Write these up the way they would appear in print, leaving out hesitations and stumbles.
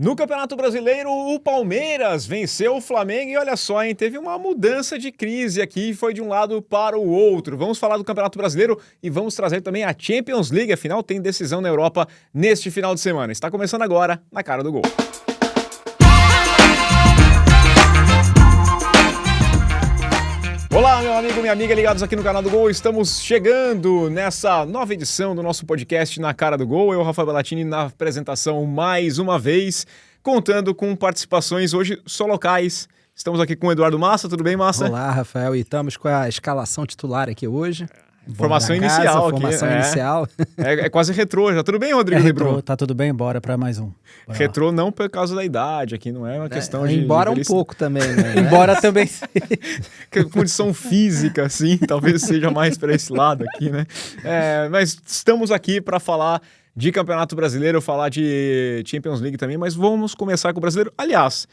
No Campeonato Brasileiro, o Palmeiras venceu o Flamengo e olha só, hein, teve uma mudança de crise aqui, foi de um lado para o outro. Vamos falar do Campeonato Brasileiro e vamos trazer também a Champions League, afinal tem decisão na Europa neste final de semana. Está começando agora na Cara do Gol. Olá, meu amigo, minha amiga, ligados aqui no canal do Gol. Estamos chegando nessa nova edição do nosso podcast Na Cara do Gol. Eu, Rafael Bellatini, na apresentação mais uma vez, contando com participações hoje só locais. Estamos aqui com o Eduardo Massa. Tudo bem, Massa? Olá, Rafael. E estamos com a escalação titular aqui hoje. Formação inicial aqui. Formação inicial. É quase retrô já. Tudo bem, Rodrigo Lebron? Tá tudo bem, bora para mais um. Bora retrô lá. não por causa da idade aqui, não é uma questão de... Embora um pouco também, né? Embora também... Condição física, assim, talvez seja mais para esse lado aqui, né? Mas estamos aqui para falar de Campeonato Brasileiro, falar de Champions League também, mas vamos começar com o Brasileiro. Aliás,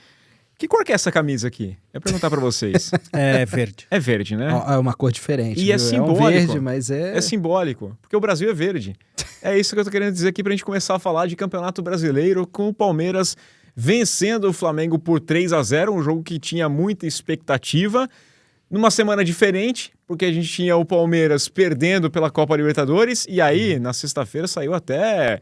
que cor que é essa camisa aqui? Eu perguntar para vocês. É verde. É verde, né? É uma cor diferente. E é simbólico. É um verde, mas é... É simbólico, porque o Brasil é verde. É isso que eu tô querendo dizer aqui pra gente começar a falar de Campeonato Brasileiro, com o Palmeiras vencendo o Flamengo por 3-0, um jogo que tinha muita expectativa. Numa semana diferente, porque a gente tinha o Palmeiras perdendo pela Copa Libertadores, e aí, na sexta-feira, saiu até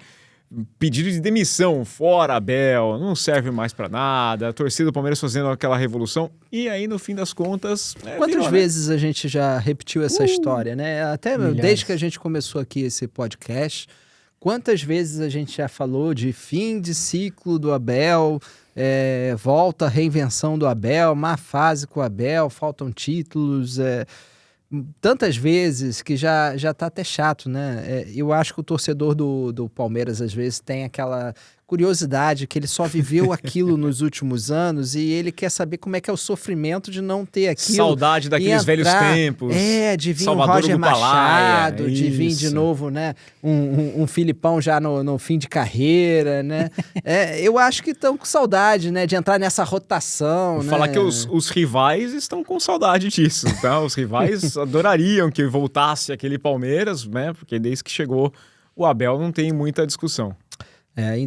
pedido de demissão, fora Abel, não serve mais pra nada, a torcida do Palmeiras fazendo aquela revolução, e aí, no fim das contas... Quantas vezes a gente já repetiu essa história, né? Até milhares. Desde que a gente começou aqui esse podcast, quantas vezes a gente já falou de fim de ciclo do Abel, volta, reinvenção do Abel, má fase com o Abel, faltam títulos... tantas vezes que já tá até chato, né? Eu acho que o torcedor do Palmeiras, às vezes, tem aquela curiosidade que ele só viveu aquilo nos últimos anos e ele quer saber como é que é o sofrimento de não ter aquilo. Saudade daqueles velhos tempos. De vir Salvador um Roger Machado, de vir de novo, né? Um Filipão já no fim de carreira, né? Eu acho que estão com saudade, né? De entrar nessa rotação, Vou né? falar que os rivais estão com saudade disso, tá? Os rivais adorariam que voltasse aquele Palmeiras, né? Porque desde que chegou o Abel não tem muita discussão.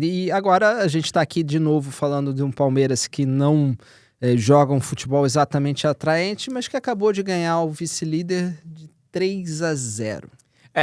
E agora a gente está aqui de novo falando de um Palmeiras que não joga um futebol exatamente atraente, mas que acabou de ganhar o vice-líder de 3-0.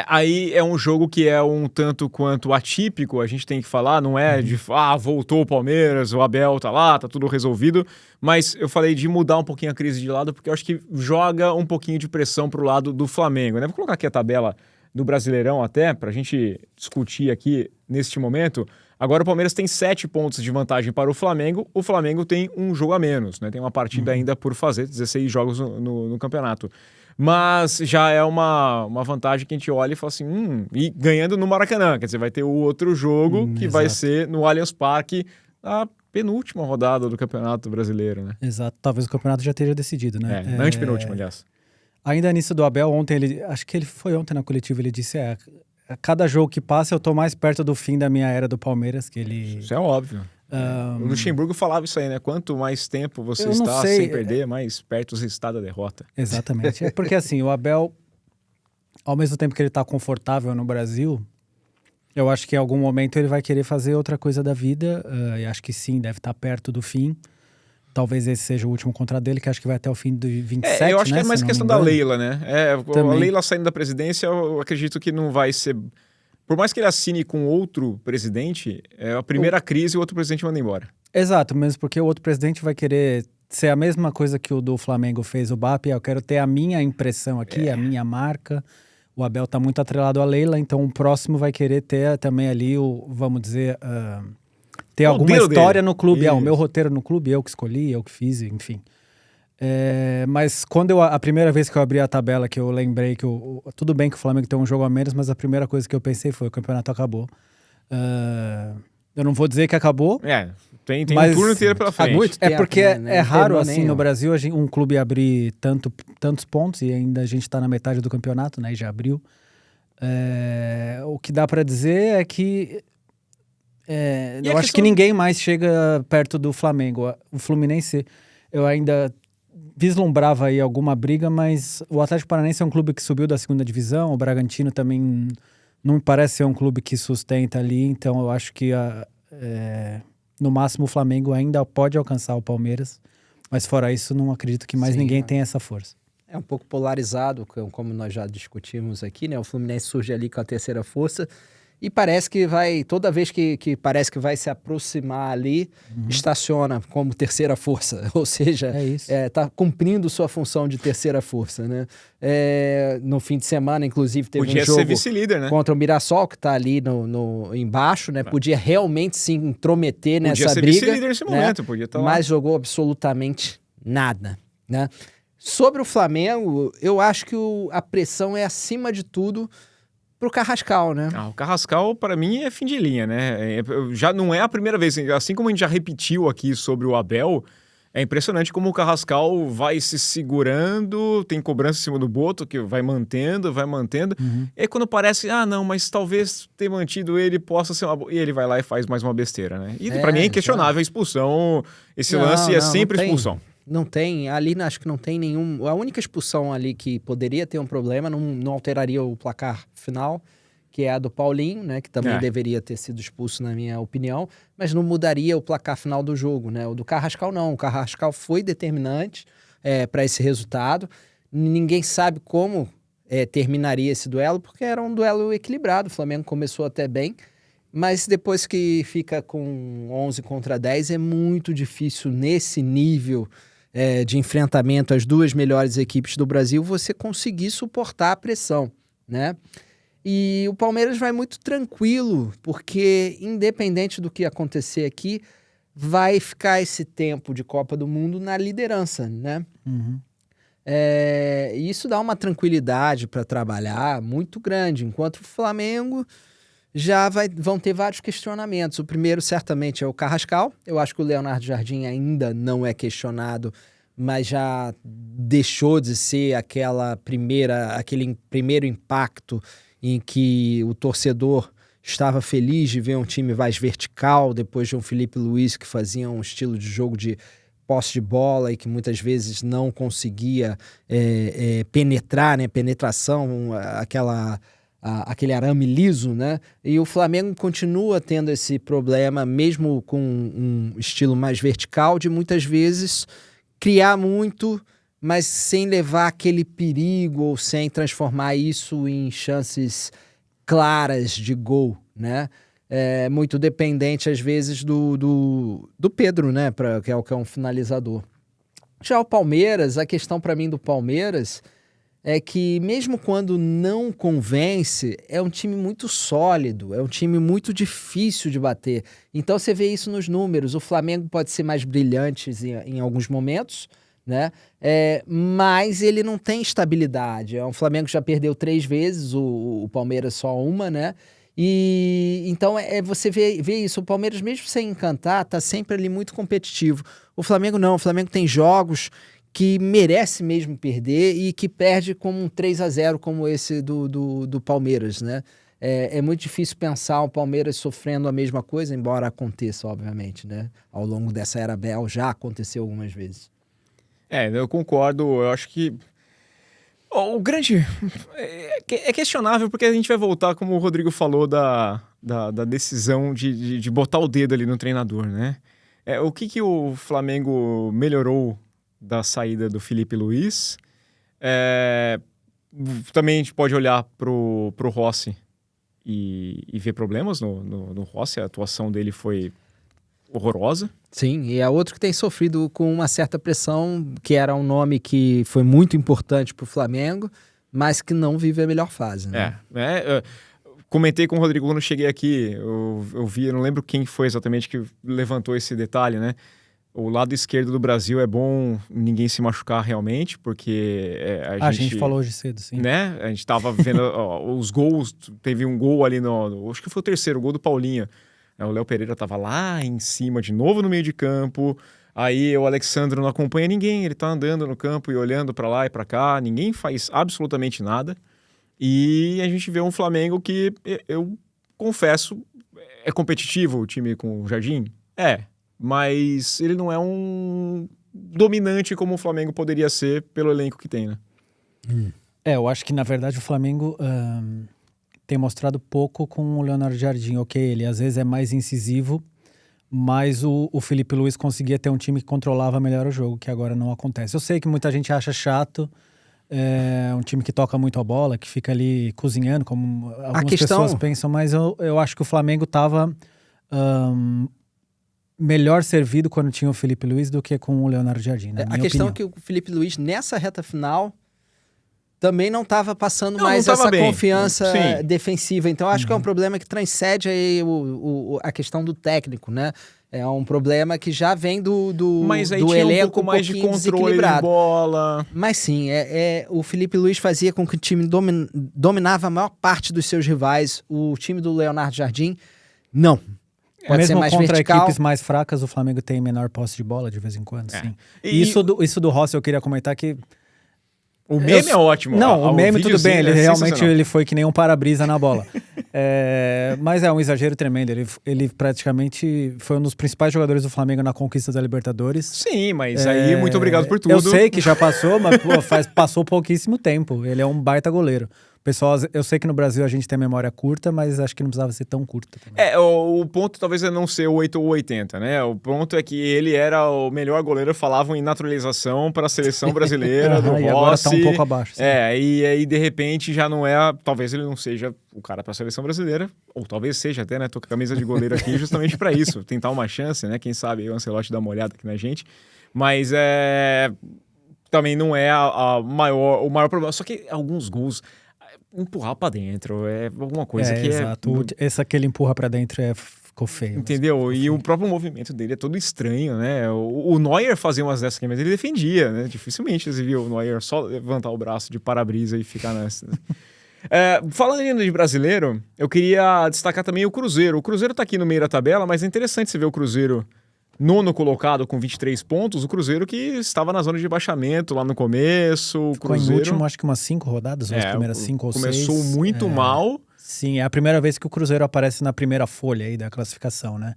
Aí é um jogo que é um tanto quanto atípico, a gente tem que falar, não é de, voltou o Palmeiras, o Abel tá lá, tá tudo resolvido, mas eu falei de mudar um pouquinho a crise de lado, porque eu acho que joga um pouquinho de pressão pro lado do Flamengo, né? Vou colocar aqui a tabela do Brasileirão até, pra gente discutir aqui neste momento. Agora o Palmeiras tem 7 pontos de vantagem para o Flamengo tem um jogo a menos, né? Tem uma partida ainda por fazer, 16 jogos no campeonato. Mas já é uma vantagem que a gente olha e fala assim, e ganhando no Maracanã, quer dizer, vai ter o outro jogo que vai ser no Allianz Parque, a penúltima rodada do Campeonato Brasileiro, né? Exato, talvez o campeonato já esteja decidido, né? Na antepenúltima, aliás. Ainda nisso do Abel, ontem, acho que ele foi ontem na coletiva, ele disse, a cada jogo que passa eu tô mais perto do fim da minha era do Palmeiras, que ele... Isso é óbvio. O Luxemburgo falava isso aí, né? Quanto mais tempo você está sem perder, mais perto você está da derrota. Exatamente. Porque assim, o Abel, ao mesmo tempo que ele tá confortável no Brasil, eu acho que em algum momento ele vai querer fazer outra coisa da vida, e acho que sim, deve estar perto do fim. Talvez esse seja o último contrato dele, que acho que vai até o fim de 27, eu acho né, que é mais questão da Leila, né? A Leila saindo da presidência, eu acredito que não vai ser... Por mais que ele assine com outro presidente, é a primeira crise e o outro presidente manda embora. Exato, mesmo porque o outro presidente vai querer ser a mesma coisa que o do Flamengo fez, o BAP, eu quero ter a minha impressão aqui, a minha marca. O Abel tá muito atrelado à Leila, então o próximo vai querer ter também ali vamos dizer... ter alguma história no clube, o meu roteiro no clube, eu que escolhi, eu que fiz, enfim. Mas quando a primeira vez que eu abri a tabela, que eu lembrei que tudo bem que o Flamengo tem um jogo a menos, mas a primeira coisa que eu pensei foi: o campeonato acabou. Eu não vou dizer que acabou. Tem um turno inteiro pela frente. Muito tempo, porque né? é raro assim no Brasil um clube abrir tantos pontos, e ainda a gente tá na metade do campeonato, né? E já abriu. O que dá para dizer é que eu acho que ninguém mais chega perto do Flamengo. O Fluminense, eu ainda vislumbrava aí alguma briga, mas o Atlético Paranaense é um clube que subiu da segunda divisão, o Bragantino também não me parece ser um clube que sustenta ali, então eu acho que No máximo, o Flamengo ainda pode alcançar o Palmeiras, mas fora isso, não acredito que mais ninguém tenha essa força. É um pouco polarizado, como nós já discutimos aqui, né? O Fluminense surge ali com a terceira força e parece que vai, toda vez que parece que vai se aproximar ali, estaciona como terceira força, ou seja, tá cumprindo sua função de terceira força, né? No fim de semana, inclusive, teve Podia um jogo ser vice-líder, né? contra o Mirassol, que tá ali embaixo, né? Podia realmente se intrometer nessa briga. Podia ser vice-líder nesse né? momento, podia estar lá. Mas jogou absolutamente nada, né? Sobre o Flamengo, eu acho que a pressão é, acima de tudo, pro Carrascal, né? O Carrascal, para mim, é fim de linha, né? Já não é a primeira vez. Assim como a gente já repetiu aqui sobre o Abel, é impressionante como o Carrascal vai se segurando, tem cobrança em cima do Boto, que vai mantendo. E aí quando parece, não, mas talvez ter mantido ele possa ser uma... E ele vai lá e faz mais uma besteira, né? E para mim é inquestionável a expulsão. Esse lance é sempre expulsão. Não tem, ali acho que não tem nenhum... A única expulsão ali que poderia ter um problema, não alteraria o placar final, que é a do Paulinho, né? Que também deveria ter sido expulso, na minha opinião, mas não mudaria o placar final do jogo, né? O do Carrascal não, o Carrascal foi determinante para esse resultado. Ninguém sabe como terminaria esse duelo, porque era um duelo equilibrado, o Flamengo começou até bem, mas depois que fica com 11 contra 10, é muito difícil nesse nível de enfrentamento às duas melhores equipes do Brasil, você conseguir suportar a pressão, né? E o Palmeiras vai muito tranquilo, porque independente do que acontecer aqui, vai ficar esse tempo de Copa do Mundo na liderança, né? E isso dá uma tranquilidade para trabalhar muito grande, enquanto o Flamengo já vão ter vários questionamentos. O primeiro, certamente, é o Carrascal. Eu acho que o Leonardo Jardim ainda não é questionado, mas já deixou de ser aquele primeiro impacto em que o torcedor estava feliz de ver um time mais vertical, depois de um Felipe Luiz que fazia um estilo de jogo de posse de bola e que muitas vezes não conseguia penetrar, né? Penetração, aquele arame liso, né? E o Flamengo continua tendo esse problema, mesmo com um estilo mais vertical, de muitas vezes criar muito, mas sem levar aquele perigo ou sem transformar isso em chances claras de gol, né? Muito dependente, às vezes, do Pedro, né? Que é um finalizador. Já o Palmeiras, a questão para mim do Palmeiras é que mesmo quando não convence, é um time muito sólido, é um time muito difícil de bater. Então você vê isso nos números. O Flamengo pode ser mais brilhante em alguns momentos, né? Mas ele não tem estabilidade. O Flamengo já perdeu 3 vezes, o Palmeiras só uma, né? E então você vê isso. O Palmeiras, mesmo sem encantar, tá sempre ali muito competitivo. O Flamengo não. O Flamengo tem jogos que merece mesmo perder e que perde como um 3-0 como esse do Palmeiras, né? É muito difícil pensar o Palmeiras sofrendo a mesma coisa, embora aconteça, obviamente, né? Ao longo dessa era Abel já aconteceu algumas vezes. Eu concordo. Eu acho que o grande... É questionável porque a gente vai voltar, como o Rodrigo falou, da decisão de botar o dedo ali no treinador, né? O que o Flamengo melhorou da saída do Felipe Luiz? Também a gente pode olhar pro Rossi e ver problemas no Rossi. A atuação dele foi horrorosa. Sim, e é outro que tem sofrido com uma certa pressão, que era um nome que foi muito importante para o Flamengo, mas que não vive a melhor fase, né? Comentei com o Rodrigo quando cheguei aqui, eu vi, eu não lembro quem foi exatamente que levantou esse detalhe, né? O lado esquerdo do Brasil é bom ninguém se machucar realmente, porque a gente falou hoje cedo, sim. Né? A gente tava vendo os gols, teve um gol ali acho que foi o terceiro, o gol do Paulinho. O Léo Pereira tava lá em cima, de novo no meio de campo. Aí o Alexandre não acompanha ninguém, ele tá andando no campo e olhando para lá e para cá, ninguém faz absolutamente nada. E a gente vê um Flamengo que, eu confesso, é competitivo o time com o Jardim? Mas ele não é um dominante como o Flamengo poderia ser pelo elenco que tem, né? Eu acho que, na verdade, o Flamengo tem mostrado pouco com o Leonardo Jardim. Ok, ele às vezes é mais incisivo, mas o Felipe Luiz conseguia ter um time que controlava melhor o jogo, que agora não acontece. Eu sei que muita gente acha chato, um time que toca muito a bola, que fica ali cozinhando, como algumas pessoas pensam, mas eu acho que o Flamengo estava melhor servido quando tinha o Felipe Luiz do que com o Leonardo Jardim, na minha A questão opinião. é que o Felipe Luiz, nessa reta final, também não estava passando Não, mais não tava essa bem. confiança Sim. defensiva. Então, acho que é um problema que transcende aí a questão do técnico, né? É um problema que já vem do Mas aí do tinha elenco um pouco mais de pouquinho controle de desequilibrado. bola. Mas sim, o Felipe Luiz fazia com que o time dominava a maior parte dos seus rivais. O time do Leonardo Jardim, não. Pode Mesmo ser mais contra vertical. equipes mais fracas, o Flamengo tem menor posse de bola de vez em quando, sim. E Isso do Rossi eu queria comentar que... O meme é ótimo. Não, o meme tudo bem, ele realmente sensacional. ele foi que nem um para-brisa na bola. Mas é um exagero tremendo, ele praticamente foi um dos principais jogadores do Flamengo na conquista da Libertadores. Sim, mas aí muito obrigado por tudo. Eu sei que já passou, mas passou pouquíssimo tempo. Ele é um baita goleiro. Pessoal, eu sei que no Brasil a gente tem memória curta, mas acho que não precisava ser tão curta também. O ponto talvez é não ser 8 ou 80, né? O ponto é que ele era o melhor goleiro, falavam em naturalização para a seleção brasileira do Rossi. E agora tá um pouco abaixo. Sim. E aí de repente já não é, talvez ele não seja o cara para a seleção brasileira, ou talvez seja até, né? Tô com a camisa de goleiro aqui justamente para isso, tentar uma chance, né? Quem sabe aí o Ancelotti dá uma olhada aqui na gente. Mas também não é o maior problema. Só que alguns gols empurrar pra dentro, é alguma coisa que exato. Esse que ele empurra pra dentro ficou feio. Entendeu? Ficou e feio. o próprio movimento dele é todo estranho, né? O Neuer fazia umas dessas aqui, mas ele defendia, né? Dificilmente você viu o Neuer só levantar o braço de para-brisa e ficar nessa. Falando ainda de brasileiro, eu queria destacar também o Cruzeiro. O Cruzeiro tá aqui no meio da tabela, mas é interessante você ver o Cruzeiro nono colocado com 23 pontos, o Cruzeiro que estava na zona de rebaixamento lá no começo. O Ficou Cruzeiro, em último, acho que umas 5 rodadas, ou as primeiras 5 ou 6. Começou muito mal. Sim, é a primeira vez que o Cruzeiro aparece na primeira folha aí da classificação, né?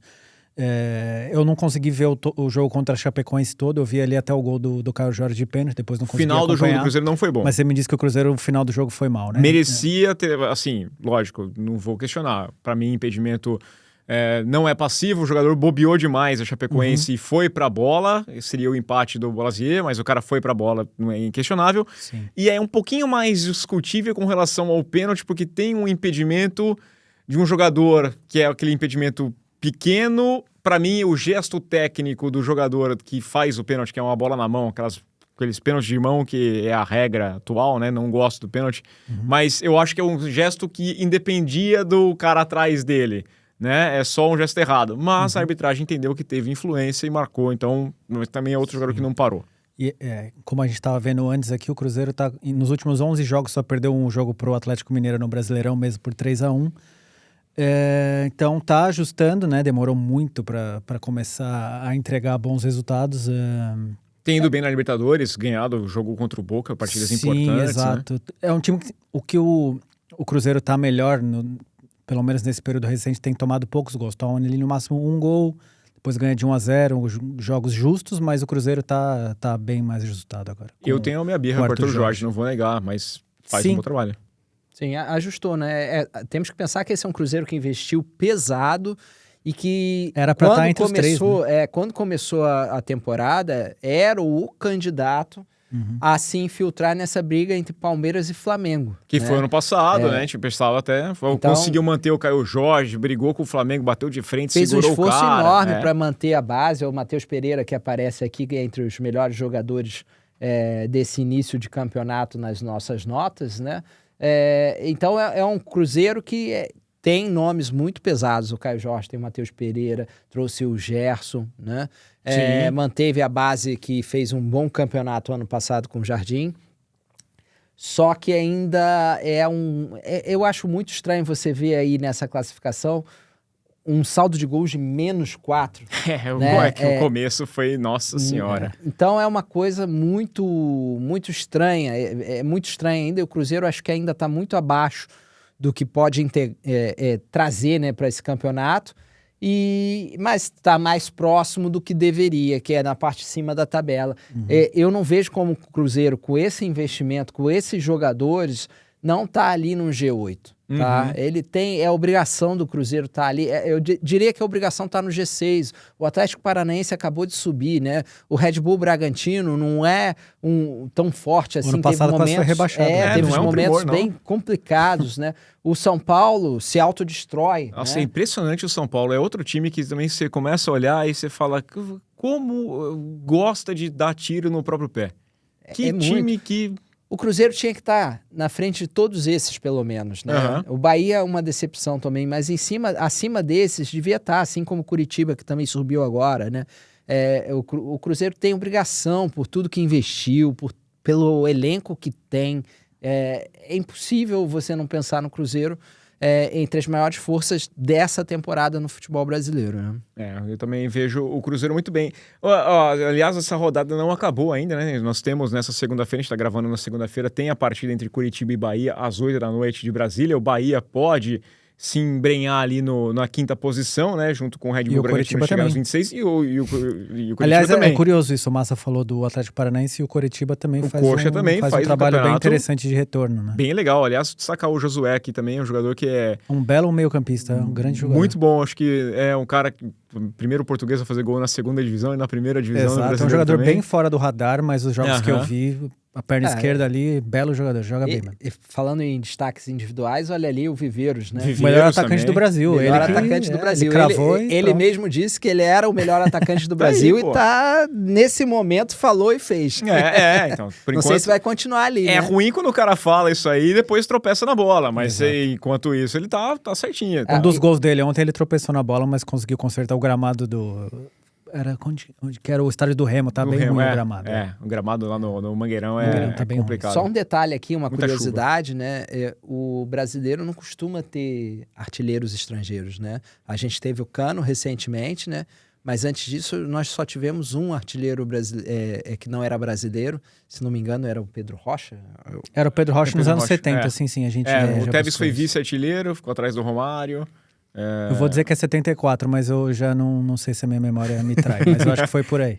Eu não consegui ver o jogo contra a Chapecoense todo, eu vi ali até o gol do Caio Jorge de pênalti, depois não consegui acompanhar. O final do jogo do Cruzeiro não foi bom. Mas você me disse que o Cruzeiro, o final do jogo foi mal, né? Merecia ter, assim, lógico, não vou questionar. Para mim, impedimento não é passivo, o jogador bobeou demais, a Chapecoense foi pra bola, seria o empate do Bolazier, mas o cara foi pra bola, não é inquestionável. Sim. E é um pouquinho mais discutível com relação ao pênalti, porque tem um impedimento de um jogador, que é aquele impedimento pequeno. Para mim, o gesto técnico do jogador que faz o pênalti, que é uma bola na mão, aqueles pênaltis de mão, que é a regra atual, né? Não gosto do pênalti. Mas eu acho que é um gesto que independia do cara atrás dele, né? É só um gesto errado. Mas a arbitragem entendeu que teve influência e marcou. Então, também é outro jogador que não parou. E, como a gente estava vendo antes aqui, o Cruzeiro nos últimos 11 jogos só perdeu um jogo pro Atlético Mineiro no Brasileirão, mesmo por 3-1. Então tá ajustando, né? Demorou muito para começar a entregar bons resultados. Tem ido bem na Libertadores, ganhado o jogo contra o Boca, partidas importantes. Sim, exato. Né? É um time que o Cruzeiro tá melhor, pelo menos nesse período recente, tem tomado poucos gols. Toma ali no máximo um gol, depois ganha de 1-0, jogos justos, mas o Cruzeiro tá bem mais ajustado agora. Eu tenho a minha birra com o Arthur Jorge, não vou negar, mas faz um bom trabalho. Sim, ajustou, né? Temos que pensar que esse é um Cruzeiro que investiu pesado e que era para estar entre os três, né? Quando começou a temporada, era o candidato a se infiltrar nessa briga entre Palmeiras e Flamengo. Que né? foi ano passado, né? Tipo, pensava até. Conseguiu manter o Caio Jorge, brigou com o Flamengo, bateu de frente, segurou o cara. Fez um esforço enorme para manter a base. O Matheus Pereira, que aparece aqui entre os melhores jogadores desse início de campeonato nas nossas notas, né? Então é um Cruzeiro que tem nomes muito pesados. O Caio Jorge, tem o Matheus Pereira, trouxe o Gerson, né? Manteve a base que fez um bom campeonato ano passado com o Jardim. Só que ainda eu acho muito estranho você ver aí nessa classificação um saldo de gols de -4. O começo foi, nossa senhora. Então é uma coisa muito, muito estranha. É muito estranho ainda. O Cruzeiro acho que ainda está muito abaixo do que pode trazer, né, para esse campeonato. Mas está mais próximo do que deveria, que é na parte de cima da tabela. Eu não vejo como o Cruzeiro, com esse investimento, com esses jogadores, não tá ali no G8, tá? Ele tem, é obrigação do Cruzeiro estar ali, eu diria que a obrigação tá no G6, o Atlético Paranaense acabou de subir, né? O Red Bull Bragantino não é tão forte assim, ano passado quase foi rebaixado. Teve não é um momentos primor, bem complicados, né? O São Paulo se autodestrói. Nossa, né? é impressionante o São Paulo. É outro time que também você começa a olhar e você fala como gosta de dar tiro no próprio pé. Que time que... O Cruzeiro tinha que estar na frente de todos esses, pelo menos, né? O Bahia é uma decepção também, mas acima desses devia estar, assim como o Curitiba, que também subiu agora, né? O Cruzeiro tem obrigação por tudo que investiu, pelo elenco que tem. É impossível você não pensar no Cruzeiro entre as maiores forças dessa temporada no futebol brasileiro, né? Eu também vejo o Cruzeiro muito bem. Aliás, essa rodada não acabou ainda, né? Nós temos nessa segunda-feira, a gente está gravando na segunda-feira, tem a partida entre Curitiba e Bahia às 8 da noite de Brasília. O Bahia pode se embrenhar ali na quinta posição, né? Junto com o Red Bull Bragantino chegar aos 26 e o Curitiba Aliás, também. É curioso isso, o Massa falou do Atlético Paranaense e o Curitiba também faz um trabalho bem interessante de retorno, né? Bem legal. Aliás, destacar o Josué aqui também, um jogador que é... um belo meio-campista, um grande jogador. Muito bom, acho que é um cara que... primeiro português a fazer gol na segunda divisão e na primeira divisão. Exato, é um jogador bem fora do radar, mas os jogos que eu vi... A perna esquerda ali, belo jogador, joga bem. E falando em destaques individuais, olha ali o Viveiros, né? O melhor atacante do Brasil. Melhor atacante do Brasil. Ele mesmo disse que ele era o melhor atacante do Brasil e tá, nesse momento, falou e fez. Então, por Não sei se vai continuar ali, É né? ruim quando o cara fala isso aí e depois tropeça na bola, mas enquanto isso ele tá certinho. Um dos gols dele, ontem ele tropeçou na bola, mas conseguiu consertar o gramado do... Era onde que era o estádio do Remo, tá bem ruim o gramado. O gramado lá no Mangueirão é complicado. Só um detalhe aqui, uma curiosidade, né? O brasileiro não costuma ter artilheiros estrangeiros, né? A gente teve o Cano recentemente, né? Mas antes disso, nós só tivemos um artilheiro que não era brasileiro. Se não me engano, era o Pedro Rocha. Era o Pedro Rocha nos anos 70, sim. A gente o Tevez foi vice-artilheiro, ficou atrás do Romário. Eu vou dizer que é 74, mas eu já não sei se a minha memória me trai, mas eu acho que foi por aí.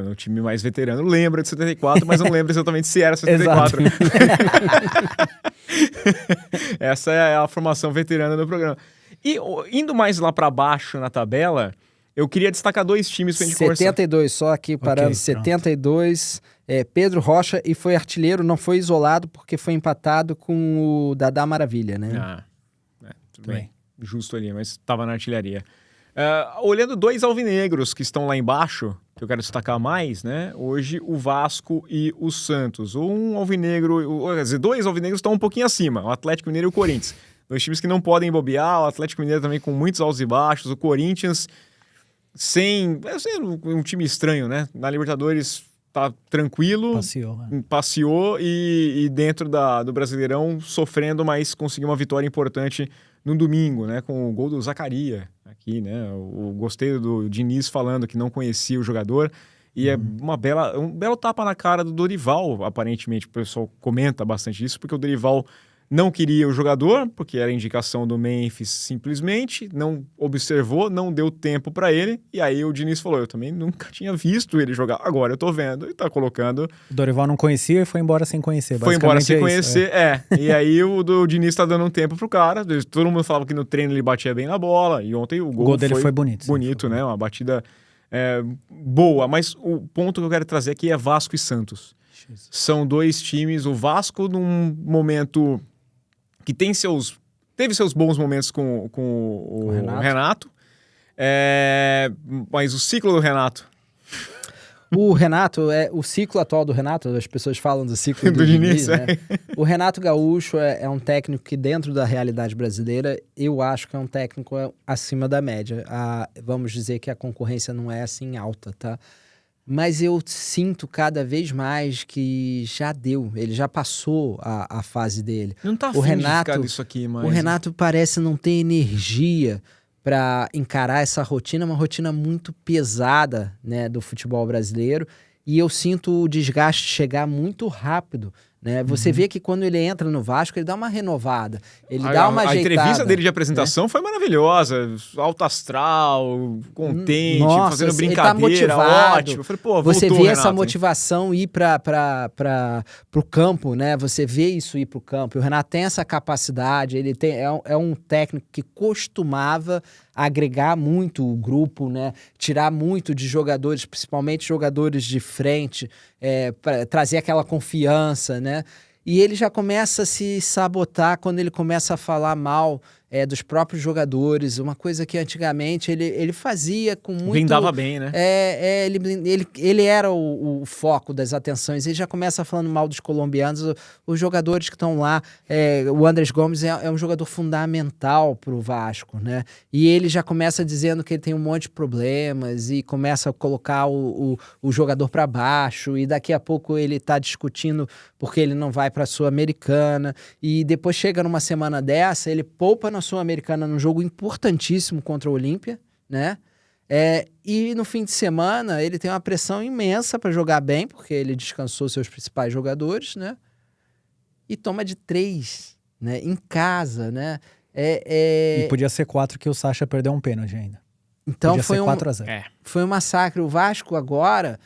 O time mais veterano lembra de 74, mas não lembra exatamente se era 74. Essa é a formação veterana do programa. E indo mais lá para baixo na tabela, eu queria destacar dois times pra gente 72, só aqui parando, 72, Pedro Rocha, e foi artilheiro, não foi isolado, porque foi empatado com o Dadá Maravilha, né? Tudo bem. Justo ali, mas estava na artilharia. Olhando dois alvinegros que estão lá embaixo, que eu quero destacar mais, né? Hoje o Vasco e o Santos. Um alvinegro, quer dizer, dois alvinegros estão um pouquinho acima, o Atlético Mineiro e o Corinthians. Dois times que não podem bobear, o Atlético Mineiro também com muitos altos e baixos, o Corinthians um time estranho, né? Na Libertadores tá tranquilo, passeou e dentro do Brasileirão sofrendo, mas conseguiu uma vitória importante no domingo, né, com o gol do Zaccaria aqui, né, gostei do Diniz falando que não conhecia o jogador e é um belo tapa na cara do Dorival, aparentemente, o pessoal comenta bastante isso, porque o Dorival não queria o jogador, porque era indicação do Memphis simplesmente, não observou, não deu tempo para ele, e aí o Diniz falou, eu também nunca tinha visto ele jogar, agora eu tô vendo, e tá colocando... O Dorival não conhecia e foi embora sem conhecer, Foi embora sem conhecer, e aí o Diniz tá dando um tempo pro cara, todo mundo falava que no treino ele batia bem na bola, e ontem o gol dele foi bonito. Bonito, né, uma batida boa, mas o ponto que eu quero trazer aqui é Vasco e Santos. Jesus. São dois times, o Vasco num momento... que teve seus bons momentos com o Renato. Mas o ciclo do Renato... O Renato, o ciclo atual do Renato, as pessoas falam do ciclo do Diniz, né? O Renato Gaúcho é um técnico que dentro da realidade brasileira, eu acho que é um técnico acima da média. Vamos dizer que a concorrência não é assim alta, tá? Mas eu sinto cada vez mais que já deu, ele já passou a fase dele. Não tá afim de ficar disso aqui, mas... O Renato parece não ter energia para encarar essa rotina, uma rotina muito pesada, né, do futebol brasileiro, e eu sinto o desgaste chegar muito rápido né? Você vê que quando ele entra no Vasco, ele dá uma renovada, ele dá uma A ajeitada. entrevista dele de apresentação foi maravilhosa, alto astral, contente, Nossa, fazendo ele brincadeira, tá motivado. ótimo. Eu falei, pô, Você voltou, vê essa Renato, hein? motivação ir para o campo, né? Você vê isso ir para o campo. E o Renato tem essa capacidade, ele é um técnico que costumava agregar muito o grupo, né? Tirar muito de jogadores, principalmente jogadores de frente, para trazer aquela confiança, né? E ele já começa a se sabotar quando ele começa a falar mal dos próprios jogadores, uma coisa que antigamente ele fazia com muito... Blindava bem, né? Ele era o foco das atenções. Ele já começa falando mal dos colombianos, os jogadores que estão lá. O Andrés Gomes é um jogador fundamental para o Vasco, né? E ele já começa dizendo que ele tem um monte de problemas e começa a colocar o jogador para baixo, e daqui a pouco ele está discutindo porque ele não vai para a Sul-Americana, e depois chega numa semana dessa, ele poupa na Sul-Americana num jogo importantíssimo contra o Olímpia, né? E no fim de semana ele tem uma pressão imensa para jogar bem, porque ele descansou seus principais jogadores, né? E toma de 3, né? Em casa, né? E podia ser 4 que o Sacha perdeu um pênalti ainda. Então podia foi ser 4-0. foi um massacre. O Vasco agora...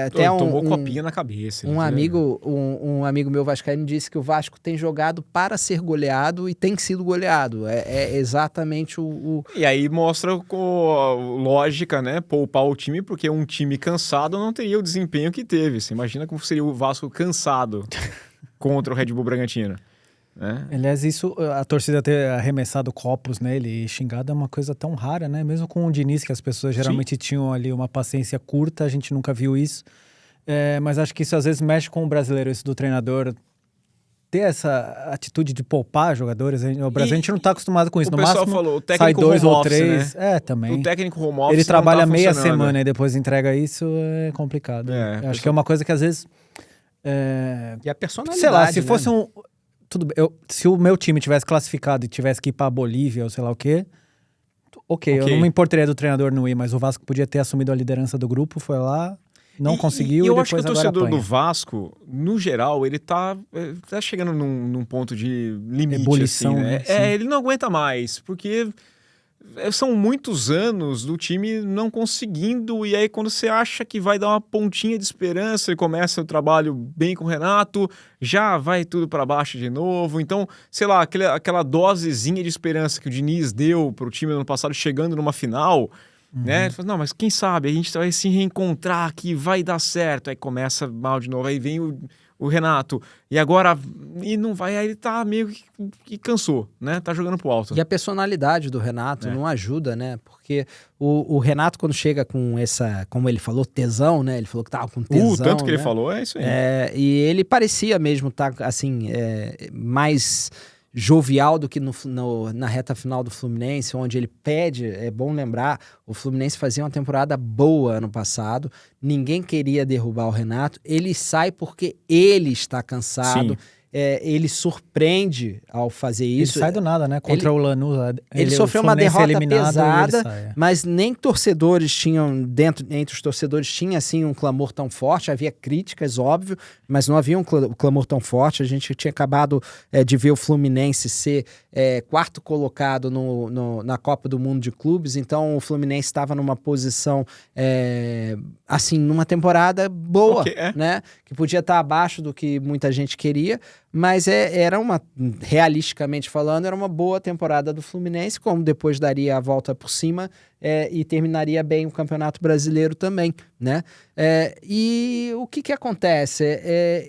até Tomou copinha na cabeça. Um amigo meu vascaíno disse que o Vasco tem jogado para ser goleado e tem sido goleado. É exatamente E aí mostra com lógica, né? Poupar o time, porque um time cansado não teria o desempenho que teve. Você imagina como seria o Vasco cansado contra o Red Bull Bragantino. Né? Aliás, a torcida ter arremessado copos nele e xingado é uma coisa tão rara, né? Mesmo com o Diniz, que as pessoas geralmente tinham ali uma paciência curta, a gente nunca viu isso. Mas acho que isso às vezes mexe com o brasileiro, isso do treinador ter essa atitude de poupar jogadores. O Brasil, a gente não está acostumado com isso. O No pessoal máximo, falou, o técnico sai 2 home ou office, 3. né? Também. O técnico home office ele trabalha não tá meia funcionando. semana e depois entrega isso, é complicado. Eu acho que é uma coisa que às vezes... E a personalidade, sei lá, se né? fosse tudo bem, se o meu time tivesse classificado e tivesse que ir pra Bolívia ou sei lá o quê, ok, eu não me importaria do treinador não ir, mas o Vasco podia ter assumido a liderança do grupo, foi lá, não conseguiu e eu depois acho que o torcedor apanha. do Vasco, no geral, ele tá chegando num ponto de limite, ebulição, assim, né? Sim. Ele não aguenta mais, porque são muitos anos do time não conseguindo, e aí quando você acha que vai dar uma pontinha de esperança e começa o trabalho bem com o Renato, já vai tudo para baixo de novo. Então, sei lá, aquela dosezinha de esperança que o Diniz deu pro time no ano passado, chegando numa final, né? Ele falou, não, mas quem sabe, a gente vai se reencontrar aqui, vai dar certo. Aí começa mal de novo, aí vem o Renato, e agora não vai, aí ele tá meio que cansou, né? Tá jogando pro alto. E a personalidade do Renato não ajuda, né? Porque o Renato, quando chega com essa, como ele falou, tesão, né? Ele falou que tava com tesão, tanto que né? ele falou, é isso aí. E ele parecia mesmo estar, assim, mais jovial do que na reta final do Fluminense, onde ele pede, é bom lembrar, o Fluminense fazia uma temporada boa ano passado, ninguém queria derrubar o Renato, ele sai porque ele está cansado, ele surpreende ao fazer isso. Ele sai do nada, né? Contra o Lanús. Ele sofreu uma derrota pesada, sai, mas nem torcedores tinham, entre os torcedores tinha assim um clamor tão forte, havia críticas, óbvio, mas não havia um clamor tão forte. A gente tinha acabado de ver o Fluminense ser quarto colocado na Copa do Mundo de Clubes, então o Fluminense estava numa posição, assim, numa temporada boa, né? Que podia estar abaixo do que muita gente queria, mas era realisticamente falando, era uma boa temporada do Fluminense, como depois daria a volta por cima e terminaria bem o Campeonato Brasileiro também, né? E o que acontece?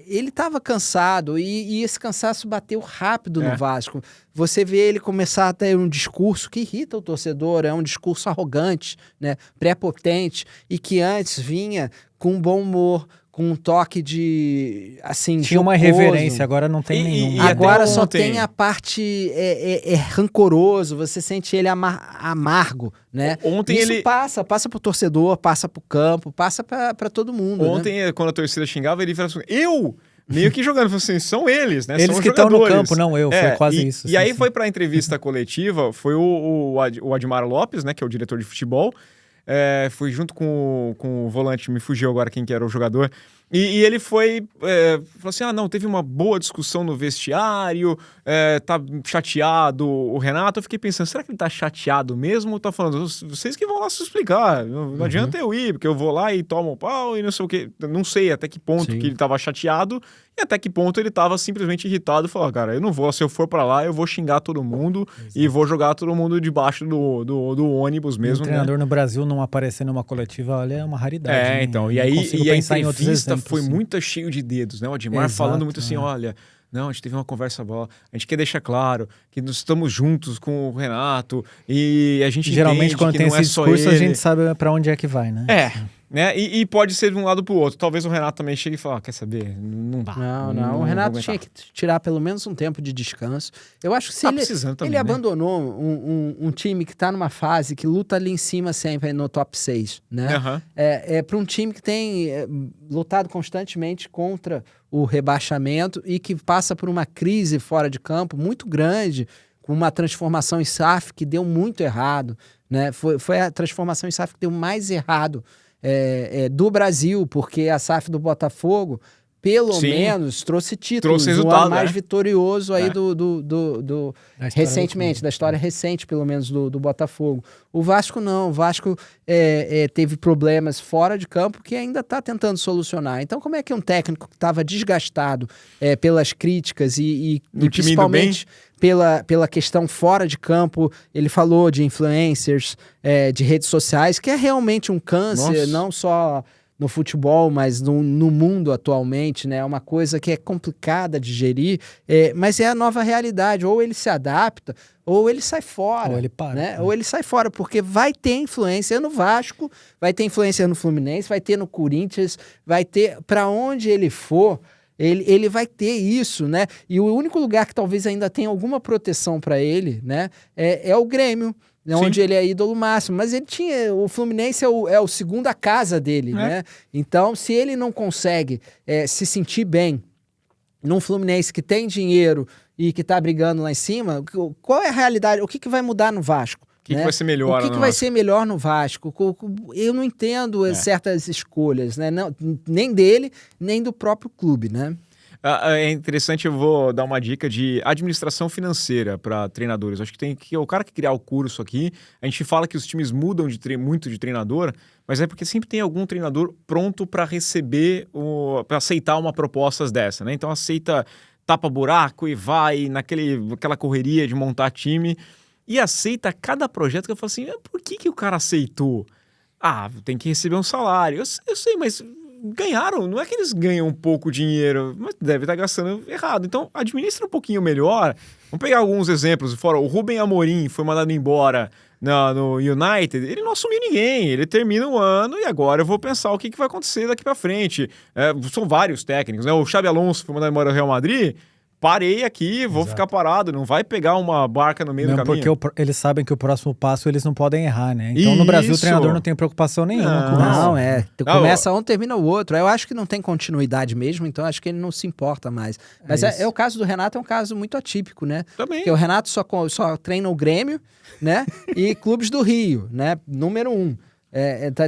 Ele estava cansado e esse cansaço bateu rápido no Vasco. Você vê ele começar a ter um discurso que irrita o torcedor, é um discurso arrogante, né? Prepotente, e que antes vinha com bom humor, com um toque de, assim, tinha uma irreverência, agora não tem nenhum. Agora só tem a parte rancoroso, você sente ele amargo, né? Ontem isso passa pro torcedor, passa pro campo, passa pra todo mundo. Ontem, né? Quando a torcida xingava, ele falava assim, meio que jogando, assim, são eles, né? Eles são que estão no campo, não eu, foi quase isso. E aí foi pra entrevista coletiva, foi o Admar Lopes, né, que é o diretor de futebol, foi junto com o volante, me fugiu agora quem que era o jogador, e ele falou assim, não, teve uma boa discussão no vestiário, tá chateado o Renato. Eu fiquei pensando, será que ele tá chateado mesmo ou tá falando, vocês que vão lá se explicar, não adianta eu ir, porque eu vou lá e tomo um pau e não sei o quê. Não sei até que ponto que ele tava chateado e até que ponto ele tava simplesmente irritado e falou, cara, eu não vou, se eu for pra lá, eu vou xingar todo mundo e vou jogar todo mundo debaixo do ônibus mesmo. O treinador no Brasil não aparecer numa coletiva, olha, é uma raridade. É, então, e aí a entrevista foi assim. muito cheio de dedos, né? O Admar falando muito assim, olha, não, a gente teve uma conversa boa, a gente quer deixar claro que nós estamos juntos com o Renato e a gente geralmente quando que tem não esse discurso, a gente sabe pra onde é que vai, né? Né? E pode ser de um lado pro outro. Talvez o Renato também chegue e fale, quer saber? Não dá. Não. O Renato tinha que tirar pelo menos um tempo de descanso. Eu acho que se ele abandonou um time que tá numa fase que luta ali em cima sempre no top 6, né? Para um time que tem lutado constantemente contra o rebaixamento e que passa por uma crise fora de campo muito grande, com uma transformação em SAF que deu muito errado, né? Foi a transformação em SAF que deu mais errado do Brasil, porque a SAF do Botafogo, pelo menos, trouxe títulos. Trouxe resultado, o ano mais vitorioso aí recentemente, da história recente, pelo menos, do Botafogo. O Vasco não. O Vasco teve problemas fora de campo que ainda está tentando solucionar. Então, como é que um técnico que estava desgastado pelas críticas e principalmente pela questão fora de campo, ele falou de influencers, de redes sociais, que é realmente um câncer, não só no futebol, mas no mundo atualmente, né? É uma coisa que é complicada de gerir, mas é a nova realidade. Ou ele se adapta, ou ele sai fora. Ou ele para. Né? Ou ele sai fora, porque vai ter influência no Vasco, vai ter influência no Fluminense, vai ter no Corinthians, vai ter para onde ele for. Ele vai ter isso, né? E o único lugar que talvez ainda tenha alguma proteção para ele, né? É o Grêmio, onde ele é ídolo máximo. Mas ele tinha... O Fluminense é o segunda casa dele, né? Então, se ele não consegue se sentir bem num Fluminense que tem dinheiro e que tá brigando lá em cima, qual é a realidade? O que vai mudar no Vasco? O que vai ser melhor? O que vai ser melhor no Vasco? Eu não entendo certas escolhas, né? Não, nem dele, nem do próprio clube, né? É interessante, eu vou dar uma dica de administração financeira para treinadores. Acho que tem que o cara que criar o curso aqui, a gente fala que os times mudam muito de treinador, mas é porque sempre tem algum treinador pronto para receber, para aceitar uma proposta dessa, né? Então aceita, tapa buraco e vai naquela correria de montar time. E aceita cada projeto que eu falo assim, por que o cara aceitou? Tem que receber um salário. Eu sei, mas ganharam, não é que eles ganham um pouco dinheiro, mas deve estar gastando errado. Então, administra um pouquinho melhor. Vamos pegar alguns exemplos. Fora, o Rubem Amorim foi mandado embora no United, ele não assumiu ninguém, ele termina o ano e agora eu vou pensar o que vai acontecer daqui para frente. São vários técnicos, né? O Xabi Alonso foi mandado embora do Real Madrid, parei aqui, vou ficar parado, não vai pegar uma barca no meio do caminho. Porque eles sabem que o próximo passo eles não podem errar, né? Então no Brasil o treinador não tem preocupação nenhuma com isso. Começa um, termina o outro. Eu acho que não tem continuidade mesmo, então acho que ele não se importa mais. Mas o caso do Renato é um caso muito atípico, né? Também. Porque o Renato só treina o Grêmio, né? E clubes do Rio, né? Número 1.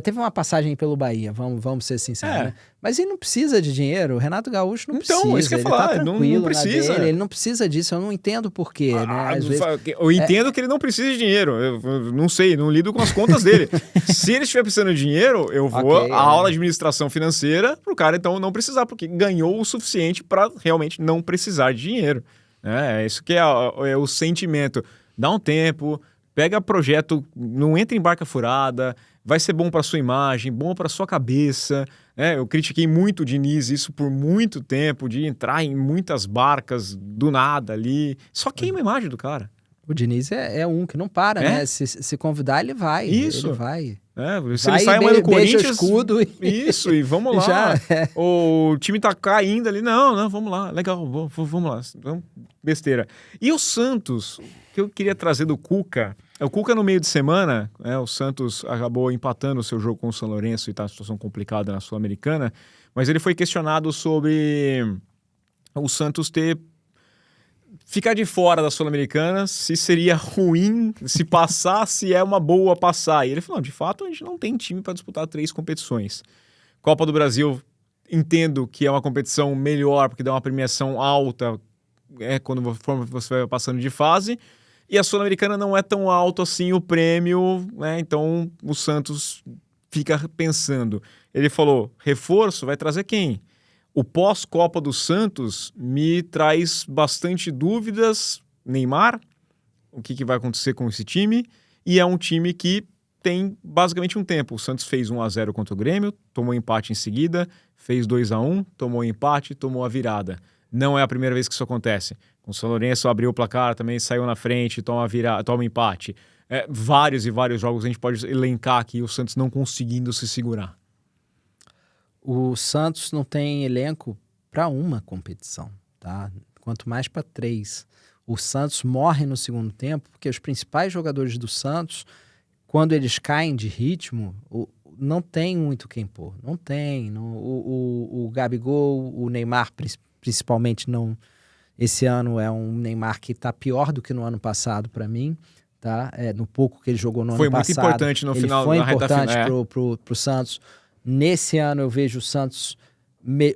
Teve uma passagem pelo Bahia, vamos ser sinceros, né? Mas ele não precisa de dinheiro, o Renato Gaúcho não precisa. Então, isso que eu ia falar, tá tranquilo, não precisa. ele não precisa disso, eu não entendo por quê, né? Às vezes, eu entendo que ele não precisa de dinheiro, eu não sei, não lido com as contas dele. Se ele estiver precisando de dinheiro, eu vou à aula de administração financeira pro cara então não precisar, porque ganhou o suficiente para realmente não precisar de dinheiro. Isso que é o sentimento. Dá um tempo, pega projeto, não entra em barca furada, vai ser bom para sua imagem, bom para sua cabeça. Eu critiquei muito o Diniz, isso por muito tempo, de entrar em muitas barcas do nada ali. Só queima a imagem do cara. O Diniz é um que não para, né? Se convidar, ele vai. Isso. Ele vai. Se ele sai amanhã do Corinthians... escudo Isso, e vamos lá. O time tá caindo ali. Não, vamos lá. Legal, vamos lá. Besteira. E o Santos, que eu queria trazer do Cuca... O Cuca no meio de semana, o Santos acabou empatando o seu jogo com o São Lourenço e está numa situação complicada na Sul-Americana, mas ele foi questionado sobre o Santos ter ficar de fora da Sul-Americana, se seria ruim, se passar, se é uma boa passar. E ele falou, de fato, a gente não tem time para disputar 3 competições. Copa do Brasil, entendo que é uma competição melhor, porque dá uma premiação alta quando você vai passando de fase. E a Sul-Americana não é tão alto assim o prêmio, né? Então o Santos fica pensando. Ele falou, reforço vai trazer quem? O pós-Copa do Santos me traz bastante dúvidas. Neymar, o que vai acontecer com esse time? E é um time que tem basicamente um tempo. O Santos fez 1-0 contra o Grêmio, tomou empate em seguida, fez 2-1, tomou empate, tomou a virada. Não é a primeira vez que isso acontece. Com o São Lourenço abriu o placar, também saiu na frente, toma empate. Vários e vários jogos a gente pode elencar aqui o Santos não conseguindo se segurar. O Santos não tem elenco para uma competição, tá? Quanto mais para 3. O Santos morre no segundo tempo porque os principais jogadores do Santos, quando eles caem de ritmo, não tem muito quem pôr. Não tem. O Gabigol, o Neymar principalmente não. Esse ano é um Neymar que está pior do que no ano passado para mim, tá? No pouco que ele jogou no ano passado. Foi muito importante no final. Foi importante pro Santos. Nesse ano eu vejo o Santos...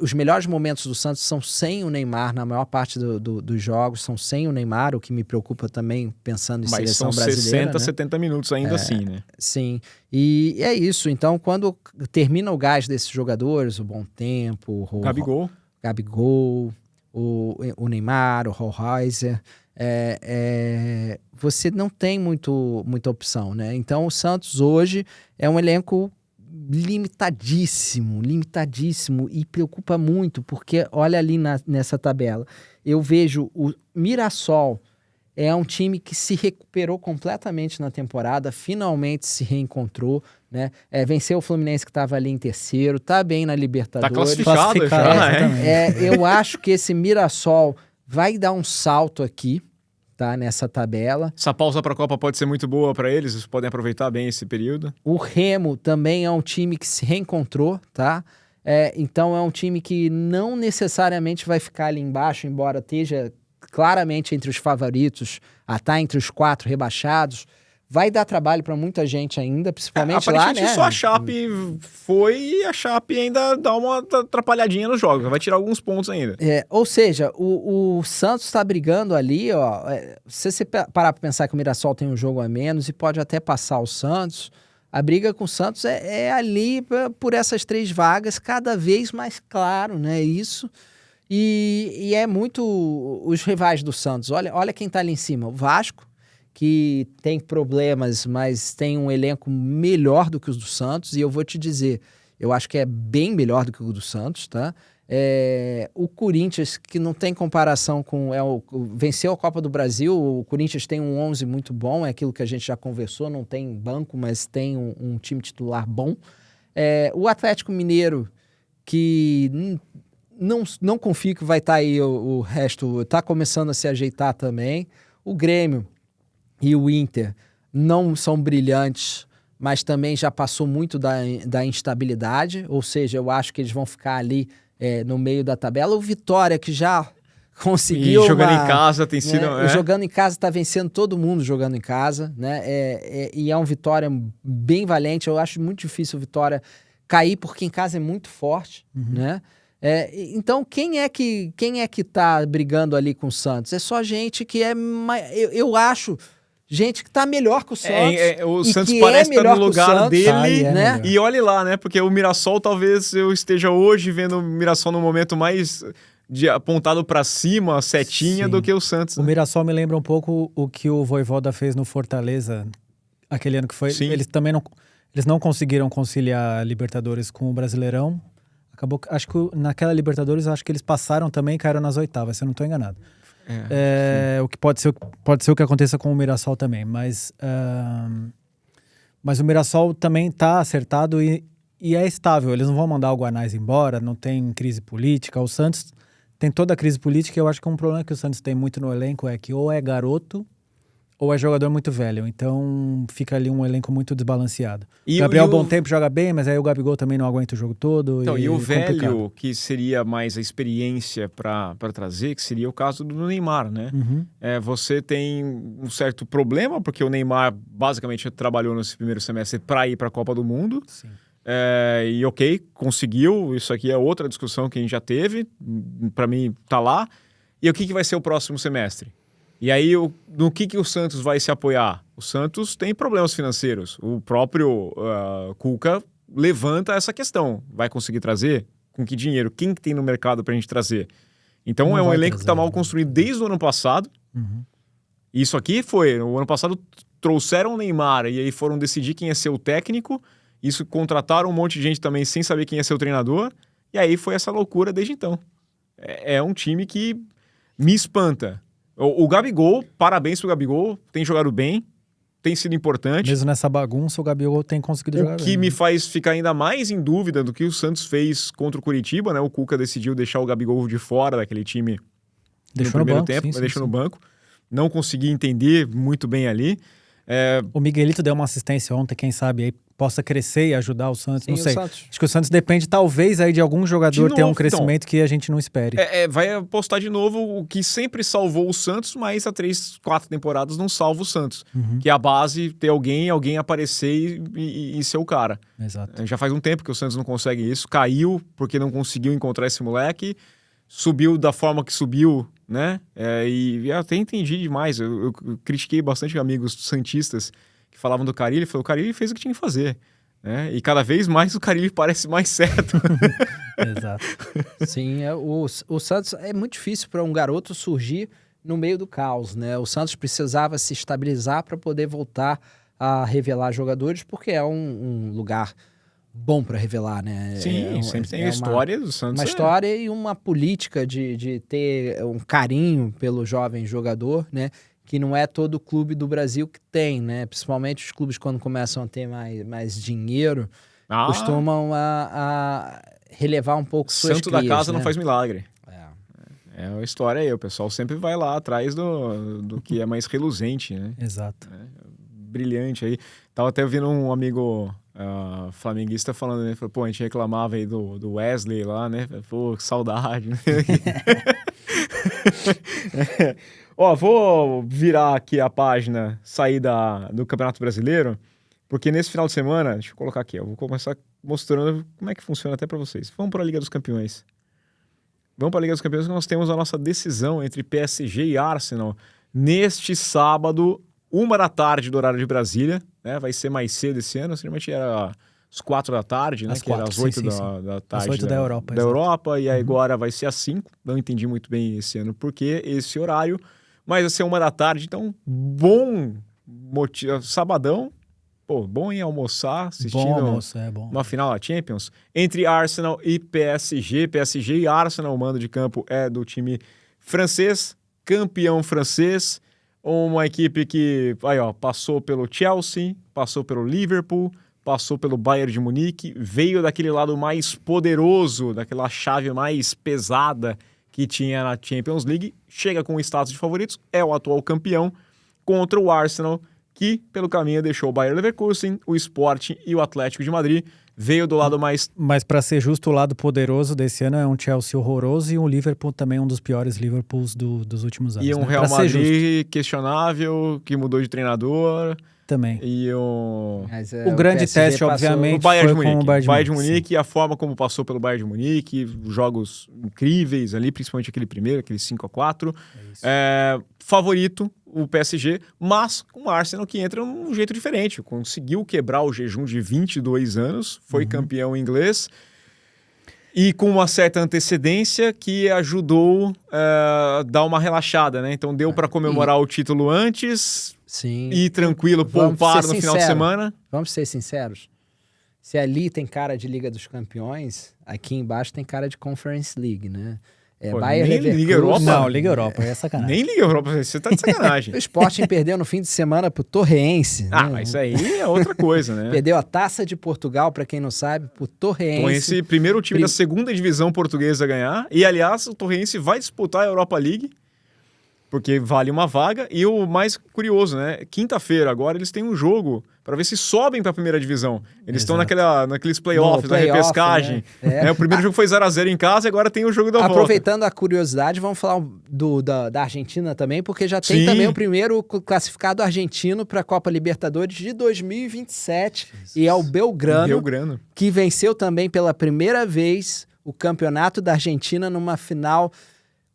Os melhores momentos do Santos são sem o Neymar, na maior parte dos jogos, são sem o Neymar, o que me preocupa também pensando em seleção brasileira. Mas são 60, né? 70 minutos ainda assim, né? Sim, e é isso. Então, quando termina o gás desses jogadores, o Bom Tempo, o Gabigol, o Neymar, o Rohraiser, você não tem muita opção, né? Então, o Santos hoje é um elenco limitadíssimo e preocupa muito, porque olha ali nessa tabela, eu vejo o Mirassol é um time que se recuperou completamente na temporada, finalmente se reencontrou, né? Venceu o Fluminense que estava ali em terceiro, tá bem na Libertadores. Tá classificado já, eu acho que esse Mirassol vai dar um salto aqui, tá, nessa tabela. Essa pausa para a Copa pode ser muito boa para eles, eles podem aproveitar bem esse período. O Remo também é um time que se reencontrou, tá? Então é um time que não necessariamente vai ficar ali embaixo, embora esteja claramente entre os favoritos, a estar entre os 4 rebaixados. Vai dar trabalho para muita gente ainda, principalmente lá, né? Só a Chape foi e a Chape ainda dá uma atrapalhadinha nos jogos, vai tirar alguns pontos ainda. Ou seja, o Santos está brigando ali, ó. Se você parar para pensar que o Mirassol tem um jogo a menos e pode até passar o Santos, a briga com o Santos é ali por essas 3 vagas, cada vez mais claro, né? Isso. E é muito os rivais do Santos. Olha quem está ali em cima, o Vasco, que tem problemas, mas tem um elenco melhor do que os do Santos, e eu vou te dizer, eu acho que é bem melhor do que o do Santos, tá? O Corinthians, que não tem comparação com... venceu a Copa do Brasil, o Corinthians tem um 11 muito bom, é aquilo que a gente já conversou, não tem banco, mas tem um time titular bom. O Atlético Mineiro, que não confio que vai estar aí o resto, está começando a se ajeitar também. O Grêmio e o Inter não são brilhantes, mas também já passou muito da instabilidade, ou seja, eu acho que eles vão ficar ali no meio da tabela. O Vitória, que já conseguiu... E jogando em casa tem sido... Jogando em casa, está vencendo todo mundo jogando em casa, né? E é um Vitória bem valente. Eu acho muito difícil o Vitória cair, porque em casa é muito forte, né? Então, quem é que tá brigando ali com o Santos? É só gente que eu acho... Gente que tá melhor que o Santos. O Santos parece estar no lugar dele, né? E olhe lá, né? Porque o Mirassol, talvez eu esteja hoje vendo o Mirassol no momento mais apontado para cima, a setinha, do que o Santos. O Mirassol me lembra um pouco o que o Vojvoda fez no Fortaleza, aquele ano que foi. Sim. Eles não conseguiram conciliar a Libertadores com o Brasileirão. Acabou, acho que naquela Libertadores, acho que eles passaram também e caíram nas oitavas, se eu não estou enganado. O que pode ser o que aconteça com o Mirassol também, mas o Mirassol também está acertado e é estável. Eles não vão mandar o Guanais embora, não tem crise política. O Santos tem toda a crise política, e eu acho que um problema que o Santos tem muito no elenco é que ou é garoto ou é jogador muito velho. Então fica ali um elenco muito desbalanceado. E Gabriel, o bom tempo, joga bem, mas aí o Gabigol também não aguenta o jogo todo. Então, e o velho, complicado. que seria mais a experiência para trazer, que seria o caso do Neymar, né? Uhum. Você tem um certo problema, porque o Neymar basicamente trabalhou nesse primeiro semestre para ir para a Copa do Mundo. Sim. E ok, conseguiu. Isso aqui é outra discussão que a gente já teve. Para mim, tá lá. E o que vai ser o próximo semestre? E aí, no que o Santos vai se apoiar? O Santos tem problemas financeiros. O próprio Cuca levanta essa questão. Vai conseguir trazer? Com que dinheiro? Quem que tem no mercado pra gente trazer? Então, Não é um vai elenco que tá trazer, mal né? construído desde o ano passado. Uhum. Isso aqui foi... O ano passado trouxeram o Neymar e aí foram decidir quem ia ser o técnico. Isso contrataram um monte de gente também sem saber quem ia ser o treinador. E aí foi essa loucura desde então. É um time que me espanta. O Gabigol, parabéns pro Gabigol, tem jogado bem, tem sido importante. Mesmo nessa bagunça, o Gabigol tem conseguido jogar O bem. que me faz ficar ainda mais em dúvida do que o Santos fez contra o Curitiba, né? O Cuca decidiu deixar o Gabigol de fora daquele time Deixou no primeiro banco, tempo, sim, mas sim, deixou sim. no banco. Não consegui entender muito bem ali. O Miguelito deu uma assistência ontem, quem sabe aí possa crescer e ajudar o Santos, Sim, não o sei. Santos. Acho que o Santos depende talvez aí de algum jogador De ter um novo, crescimento que a gente não espere. Vai apostar de novo o que sempre salvou o Santos, mas há 3, 4 temporadas não salva o Santos. Uhum. Que é a base ter alguém aparecer e ser o cara. Exato. Já faz um tempo que o Santos não consegue isso. Caiu porque não conseguiu encontrar esse moleque. Subiu da forma que subiu, né? E eu até entendi demais. Eu critiquei bastante amigos santistas que falavam do Carille. O Carille fez o que tinha que fazer. Né? E cada vez mais o Carille parece mais certo. Exato. Sim, o Santos é muito difícil para um garoto surgir no meio do caos, né? O Santos precisava se estabilizar para poder voltar a revelar jogadores, porque é um lugar bom para revelar, né? Sim, sempre tem a história do Santos. Uma história e uma política de ter um carinho pelo jovem jogador, né? Que não é todo clube do Brasil que tem, né? Principalmente os clubes, quando começam a ter mais dinheiro, costumam a relevar um pouco suas Santo da crias, casa né? não faz milagre. É uma história aí. O pessoal sempre vai lá atrás do que é mais reluzente, né? Exato. Brilhante aí. Tava até ouvindo um amigo flamenguista falando, né? Falou, pô, a gente reclamava aí do Wesley lá, né? Pô, que saudade. Né? Vou virar aqui a página, sair do Campeonato Brasileiro, porque nesse final de semana, deixa eu colocar aqui, eu vou começar mostrando como é que funciona até para vocês. Vamos para a Liga dos Campeões. Vamos para a Liga dos Campeões, que nós temos a nossa decisão entre PSG e Arsenal neste sábado, 1h do horário de Brasília, né? Vai ser mais cedo esse ano, normalmente era às 4 da tarde, né? Às Que era 4, às 8 sim, da tarde. Às 8 da Europa. Da exato. Europa, e agora vai ser às 5. Não entendi muito bem esse ano por que esse horário, mas vai ser 1h, então bom motivo. Sabadão, pô, bom em almoçar, assistindo Bom almoço, bom. uma final da Champions, entre Arsenal e PSG. PSG e Arsenal, o mando de campo é do time francês, campeão francês, uma equipe que passou pelo Chelsea, passou pelo Liverpool, passou pelo Bayern de Munique, veio daquele lado mais poderoso, daquela chave mais pesada que tinha na Champions League, chega com o status de favoritos, é o atual campeão, contra o Arsenal, que pelo caminho deixou o Bayer Leverkusen, o Sporting e o Atlético de Madrid, veio do lado mais... Mas para ser justo, o lado poderoso desse ano é um Chelsea horroroso e um Liverpool também um dos piores Liverpools dos últimos anos. E um né? Real Pra ser justo. Madrid questionável, que mudou de treinador... Também. E o grande PSG teste, obviamente, o Bayern foi de com o Munique. Bayern de Munique e a forma como passou pelo Bayern de Munique, jogos incríveis ali, principalmente aquele primeiro, aquele 5-4. Favorito, o PSG, mas com o Arsenal que entra num jeito diferente. Conseguiu quebrar o jejum de 22 anos, foi campeão inglês e com uma certa antecedência que ajudou a dar uma relaxada, né? Então deu para comemorar o título antes... Sim. E tranquilo, poupar no final de semana. Vamos ser sinceros. Se ali tem cara de Liga dos Campeões, aqui embaixo tem cara de Conference League, né? Nem Liga Europa. Não, Liga Europa, é sacanagem. Nem Liga Europa, você tá de sacanagem. O Sporting perdeu no fim de semana pro Torreense. Mas isso aí é outra coisa, né? Perdeu a Taça de Portugal, para quem não sabe, pro Torreense. Torreense, primeiro time da segunda divisão portuguesa a ganhar. E, aliás, o Torreense vai disputar a Europa League. porque vale uma vaga. E o mais curioso, né? Quinta-feira agora eles têm um jogo para ver se sobem para a primeira divisão. Eles estão naqueles playoffs, na repescagem. Né? O primeiro jogo foi 0-0 em casa e agora tem o jogo da volta. Aproveitando a curiosidade, vamos falar da Argentina também, porque já tem também o primeiro classificado argentino para a Copa Libertadores de 2027. E é o Belgrano, que venceu também pela primeira vez o campeonato da Argentina numa final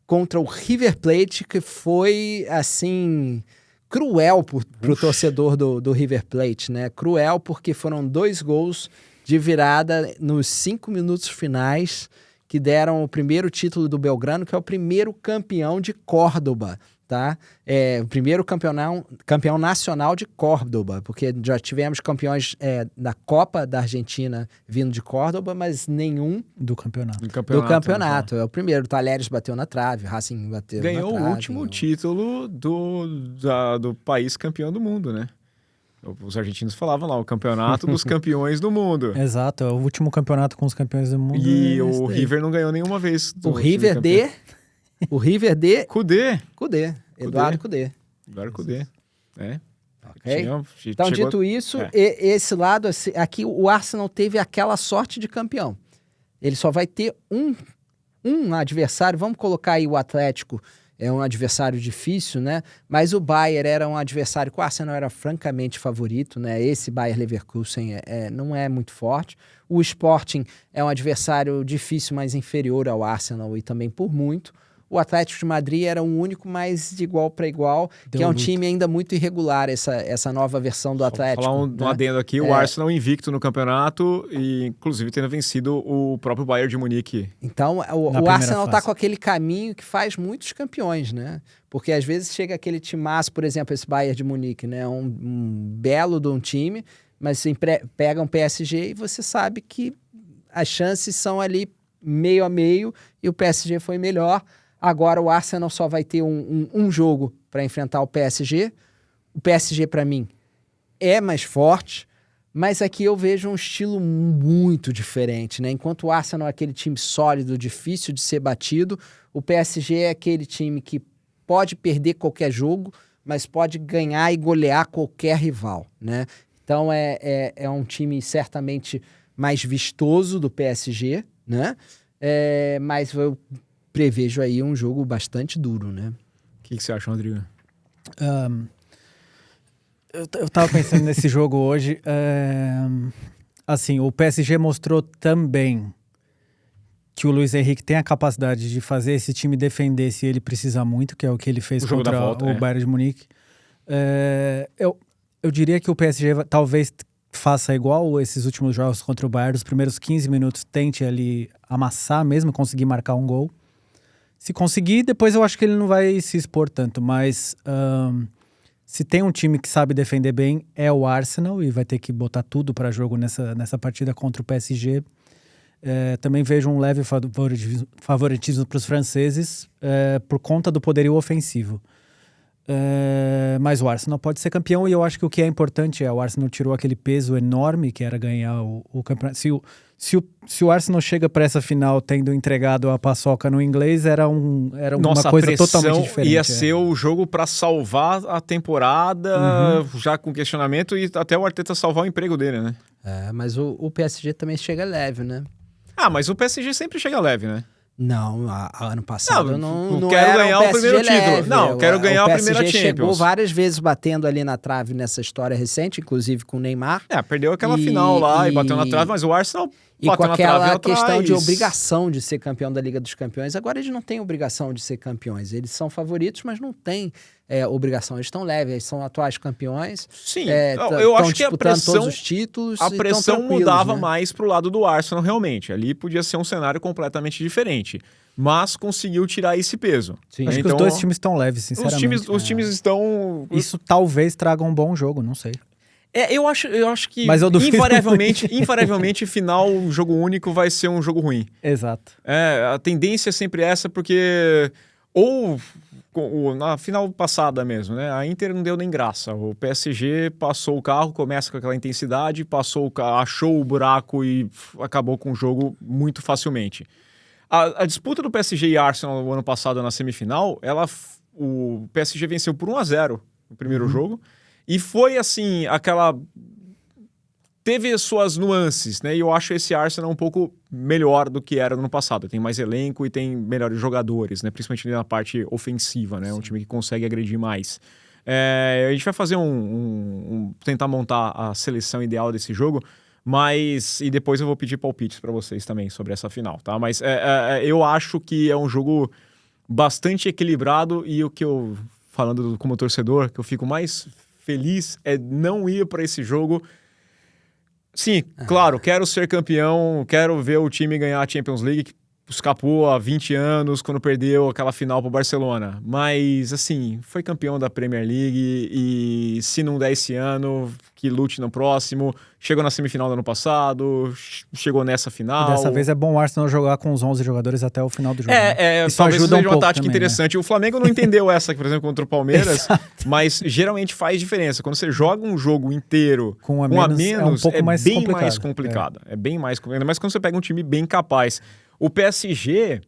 contra o River Plate, que foi, assim, cruel pro torcedor do River Plate, né? Cruel porque foram 2 gols de virada nos 5 minutos finais que deram o primeiro título do Belgrano, que é o primeiro campeão de Córdoba, tá? O primeiro campeão nacional de Córdoba, porque já tivemos campeões da Copa da Argentina vindo de Córdoba, mas nenhum do campeonato. Do campeonato. É o primeiro. O Talheres bateu na trave, o Racing bateu na trave. Ganhou o último título do país campeão do mundo, né? Os argentinos falavam lá, o campeonato dos campeões do mundo. Exato, é o último campeonato com os campeões do mundo. E o River não ganhou nenhuma vez. O River de... Cudê. Eduardo Cudê. Eduardo Cudê. Okay. Então, dito isso, esse lado, aqui o Arsenal teve aquela sorte de campeão. Ele só vai ter um adversário, vamos colocar aí o Atlético, é um adversário difícil, né? Mas o Bayern era um adversário que o Arsenal era francamente favorito, né? Esse Bayer Leverkusen não é muito forte. O Sporting é um adversário difícil, mas inferior ao Arsenal e também por muito. O Atlético de Madrid era o único mais de igual para igual, que é um time ainda muito irregular, essa nova versão do Atlético. Vou falar um adendo aqui, o Arsenal invicto no campeonato e inclusive tendo vencido o próprio Bayern de Munique. Então o Arsenal está com aquele caminho que faz muitos campeões, né? Porque às vezes chega aquele timaço, por exemplo, esse Bayern de Munique, né? Um belo de um time, mas assim, pega um PSG e você sabe que as chances são ali meio a meio e o PSG foi melhor. Agora o Arsenal só vai ter um jogo para enfrentar o PSG. O PSG, para mim, é mais forte, mas aqui eu vejo um estilo muito diferente, né? Enquanto o Arsenal é aquele time sólido, difícil de ser batido, o PSG é aquele time que pode perder qualquer jogo, mas pode ganhar e golear qualquer rival, né? Então é um time certamente mais vistoso do PSG, né? Mas eu prevejo aí um jogo bastante duro, né? O que você acha, Rodrigo? Eu tava pensando nesse jogo hoje. Assim, o PSG mostrou também que o Luiz Henrique tem a capacidade de fazer esse time defender se ele precisar muito, que é o que ele fez contra o Bayern de Munique. Eu diria que o PSG talvez faça igual esses últimos jogos contra o Bayern. Os primeiros 15 minutos tente ali amassar mesmo, conseguir marcar um gol. Se conseguir, depois eu acho que ele não vai se expor tanto, mas se tem um time que sabe defender bem, é o Arsenal e vai ter que botar tudo para jogo nessa partida contra o PSG. Também vejo um leve favoritismo para os franceses por conta do poderio ofensivo. Mas o Arsenal pode ser campeão e eu acho que o que é importante o Arsenal tirou aquele peso enorme que era ganhar o campeonato. Se o Arsenal chega para essa final tendo entregado a paçoca no inglês, era uma coisa totalmente diferente. Ia ser o jogo para salvar a temporada, já com questionamento, e até o Arteta salvar o emprego dele, né? Mas o PSG também chega leve, né? Mas o PSG sempre chega leve, né? Não, ano passado não quero era ganhar o primeiro título. Não, quero ganhar a primeira Champions. O PSG chegou várias vezes batendo ali na trave nessa história recente, inclusive com o Neymar. Perdeu aquela final lá e bateu na trave, mas o Arsenal e com aquela questão de obrigação de ser campeão da Liga dos Campeões. Agora eles não têm obrigação de ser campeões. Eles são favoritos, mas não têm obrigação. Eles estão leves, eles são atuais campeões. Sim, eu acho que a pressão, todos os títulos, a pressão mudava, né, mais pro lado do Arsenal realmente. Ali podia ser um cenário completamente diferente. Mas conseguiu tirar esse peso. Sim. Acho que os dois times estão leves, sinceramente. Os times estão... Isso talvez traga um bom jogo, não sei. Eu acho que mas eu invariavelmente final, jogo único vai ser um jogo ruim. Exato. A tendência é sempre essa, porque na final passada mesmo, né? A Inter não deu nem graça. O PSG passou o carro, começa com aquela intensidade, passou o carro, achou o buraco e acabou com o jogo muito facilmente. A disputa do PSG e Arsenal no ano passado na semifinal, ela o PSG venceu por 1-0 no primeiro jogo. E foi assim, teve as suas nuances, né? E eu acho esse Arsenal um pouco melhor do que era no ano passado. Tem mais elenco e tem melhores jogadores, né? Principalmente na parte ofensiva, né? Um time que consegue agredir mais. A gente vai fazer tentar montar a seleção ideal desse jogo, e depois eu vou pedir palpites para vocês também sobre essa final, tá? Mas eu acho que é um jogo bastante equilibrado e o que eu, falando como torcedor, que eu fico mais feliz é não ir para esse jogo. Sim, claro, quero ser campeão, quero ver o time ganhar a Champions League, que escapou há 20 anos quando perdeu aquela final pro Barcelona. Mas, assim, foi campeão da Premier League e se não der esse ano, que lute no próximo. Chegou na semifinal do ano passado, chegou nessa final. E dessa vez é bom o Arsenal jogar com os 11 jogadores até o final do jogo. Isso talvez seja uma tática interessante. Né? O Flamengo não entendeu essa, por exemplo, contra o Palmeiras, mas geralmente faz diferença. Quando você joga um jogo inteiro com a menos é mais bem mais complicado. É bem mais complicado. Ainda mais quando você pega um time bem capaz. O PSG,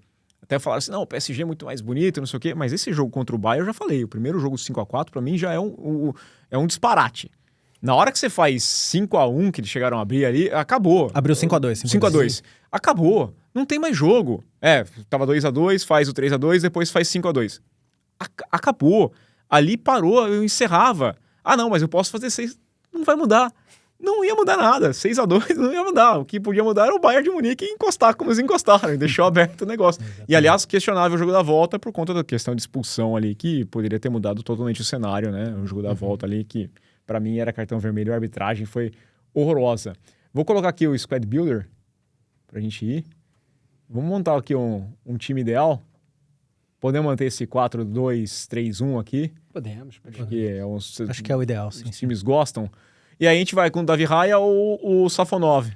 até falaram assim, não, o PSG é muito mais bonito, não sei o quê, mas esse jogo contra o Bayern, eu já falei, o primeiro jogo 5-4, pra mim, já é um disparate. Na hora que você faz 5-1, que eles chegaram a abrir ali, acabou. Abriu 5-2. 5-2. Acabou. Não tem mais jogo. Tava 2-2, faz o 3-2, depois faz 5-2. Acabou. Ali parou, eu encerrava. Ah, não, mas eu posso fazer 6. Não vai mudar. Não ia mudar nada. 6-2 não ia mudar. O que podia mudar era o Bayern de Munique encostar como eles encostaram. E deixou aberto o negócio. E, aliás, questionável o jogo da volta por conta da questão de expulsão ali, que poderia ter mudado totalmente o cenário, né? O jogo da volta ali, que pra mim era cartão vermelho. A arbitragem foi horrorosa. Vou colocar aqui o Squad Builder pra gente ir. Vamos montar aqui um time ideal. Podemos manter esse 4-2-3-1 aqui? Podemos. Acho que é o ideal, sim. Os times gostam. E aí a gente vai com o Davi Raya ou o Safonov?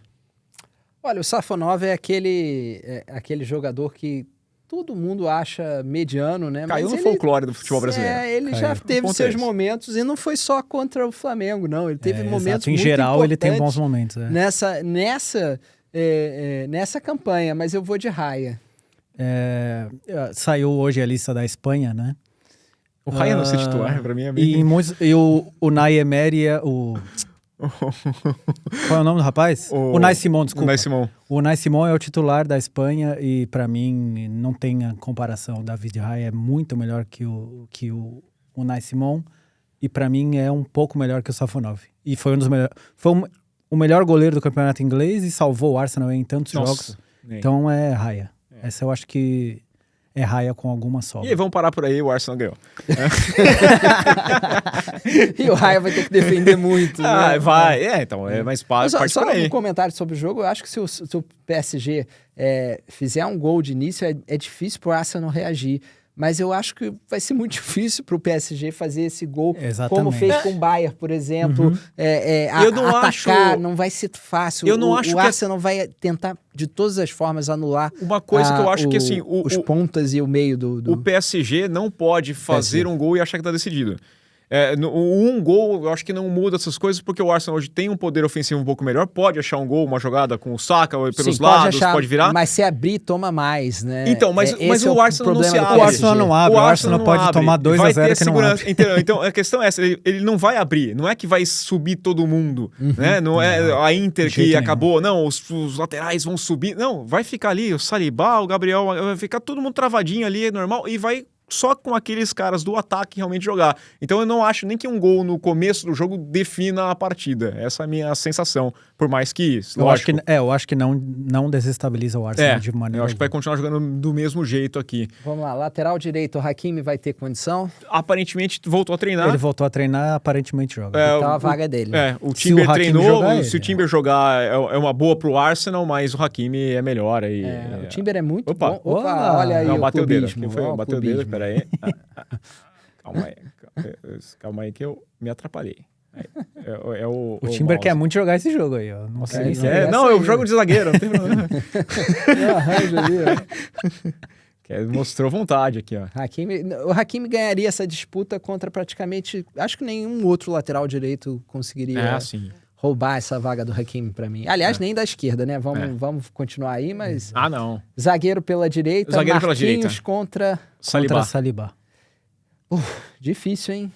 Olha, o Safonov é aquele jogador que todo mundo acha mediano, né? Caiu no folclore do futebol brasileiro. Ele já teve seus momentos e não foi só contra o Flamengo, não. Ele teve momentos muito importantes. Em geral, ele tem bons momentos. Nessa campanha, mas eu vou de Raya. Saiu hoje a lista da Espanha, né? O Raya não ser titular, pra mim é bem... E o Unai Emery Qual é o nome do rapaz? O Unai Simón, desculpa. O Unai Simón é o titular da Espanha e pra mim não tem a comparação. O David Raya é muito melhor que o Unai Simón e pra mim é um pouco melhor que o Safonov. E foi um dos melhores... o melhor goleiro do campeonato inglês e salvou o Arsenal em tantos jogos. Então é Raya. Essa eu acho que é Raya com alguma sobra. E aí, vamos parar por aí, o Arsenal ganhou. E o Raya vai ter que defender muito. Né? Vai. Então, mais parte só por aí. um comentário sobre o jogo. Eu acho que se o PSG fizer um gol de início, é difícil pro Arsenal reagir. Mas eu acho que vai ser muito difícil pro PSG fazer esse gol, como fez com o Bayern, por exemplo. Atacar não vai ser fácil. O Arsenal vai tentar, de todas as formas, anular uma coisa que eu acho que assim... os pontas e o meio do... O PSG não pode fazer um gol e achar que tá decidido. Um gol, eu acho que não muda essas coisas, porque o Arsenal hoje tem um poder ofensivo um pouco melhor, pode achar um gol, uma jogada com o Saka pelos lados, pode virar. Mas se abrir, toma mais, né? Então, mas o Arsenal não se abre. O Arsenal não abre, o Arsenal pode tomar 2-0 que não abre. Então, a questão é essa, ele não vai abrir, não é que vai subir todo mundo, né? Não é a Inter que acabou, não, os laterais vão subir, não, vai ficar ali o Saliba, o Gabriel, vai ficar todo mundo travadinho ali, normal, e vai só com aqueles caras do ataque realmente jogar. Então eu não acho nem que um gol no começo do jogo defina a partida. Essa é a minha sensação. Por mais que, lógico... Eu acho que não desestabiliza o Arsenal de maneira... Eu acho que vai continuar jogando do mesmo jeito aqui. Vamos lá, lateral direito, o Hakimi vai ter condição? Aparentemente voltou a treinar. Ele voltou a treinar, aparentemente joga. Então a vaga é dele. O Timber treinou, se o Timber jogar é uma boa pro Arsenal, mas o Hakimi é melhor. O Timber é muito bom. Opa, olha aí bateu o dedo. Bateu o dedo, peraí. Calma aí que eu me atrapalhei. O Timber quer muito jogar esse jogo aí, ó. Não, eu jogo de zagueiro, não tem problema. Arranjo ali, ó. Mostrou vontade aqui, ó. O Hakimi ganharia essa disputa contra praticamente... Acho que nenhum outro lateral direito conseguiria roubar essa vaga do Hakimi pra mim. Aliás, nem da esquerda, né? Vamos continuar aí, mas... não. Zagueiro pela direita, Marquinhos contra Saliba. Difícil, hein?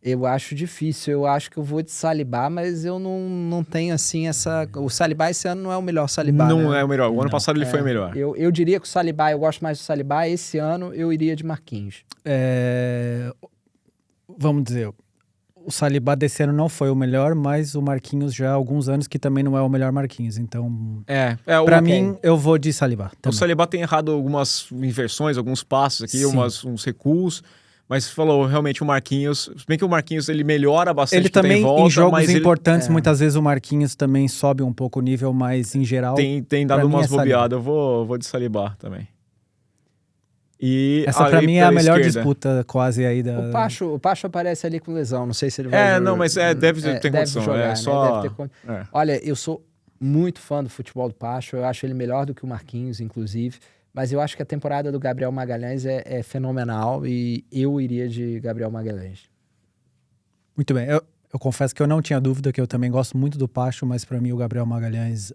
Eu acho difícil. Eu acho que eu vou de Saliba, mas eu não tenho assim essa... O Saliba esse ano não é o melhor Saliba, Não né? é o melhor. O ano passado ele foi o É, melhor. eu diria que o Saliba, eu gosto mais do Saliba. Esse ano eu iria de Marquinhos. Vamos dizer, o Saliba desse ano não foi o melhor, mas o Marquinhos já há alguns anos que também não é o melhor Marquinhos. Então, pra mim, eu vou de Saliba. O Saliba tem errado algumas inversões, alguns passos aqui, uns recuos. Mas falou, realmente, o Marquinhos... Se bem que o Marquinhos, ele melhora bastante. Ele também, em jogos importantes, muitas vezes o Marquinhos também sobe um pouco o nível, mas em geral... Tem dado umas bobeadas. Eu vou de Saliba também. E essa pra mim é a melhor disputa quase aí da... O Pacho aparece ali com lesão, não sei se ele vai... deve ter condição. Jogar, né? Só... Olha, eu sou muito fã do futebol do Pacho, eu acho ele melhor do que o Marquinhos, inclusive, mas eu acho que a temporada do Gabriel Magalhães é fenomenal e eu iria de Gabriel Magalhães. Muito bem, eu confesso que eu não tinha dúvida, que eu também gosto muito do Pacho, mas pra mim o Gabriel Magalhães...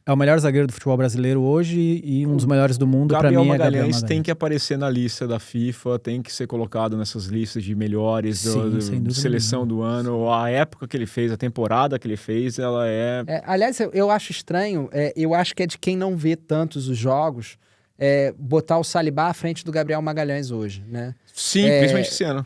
é o melhor zagueiro do futebol brasileiro hoje e um dos melhores do mundo. Para mim, é Gabriel Magalhães. Tem que aparecer na lista da FIFA, tem que ser colocado nessas listas de melhores de seleção do ano. A época que ele fez, a temporada que ele fez, ela é... aliás, eu acho estranho, eu acho que é de quem não vê tantos os jogos, botar o Saliba à frente do Gabriel Magalhães hoje, né? Sim, principalmente esse ano.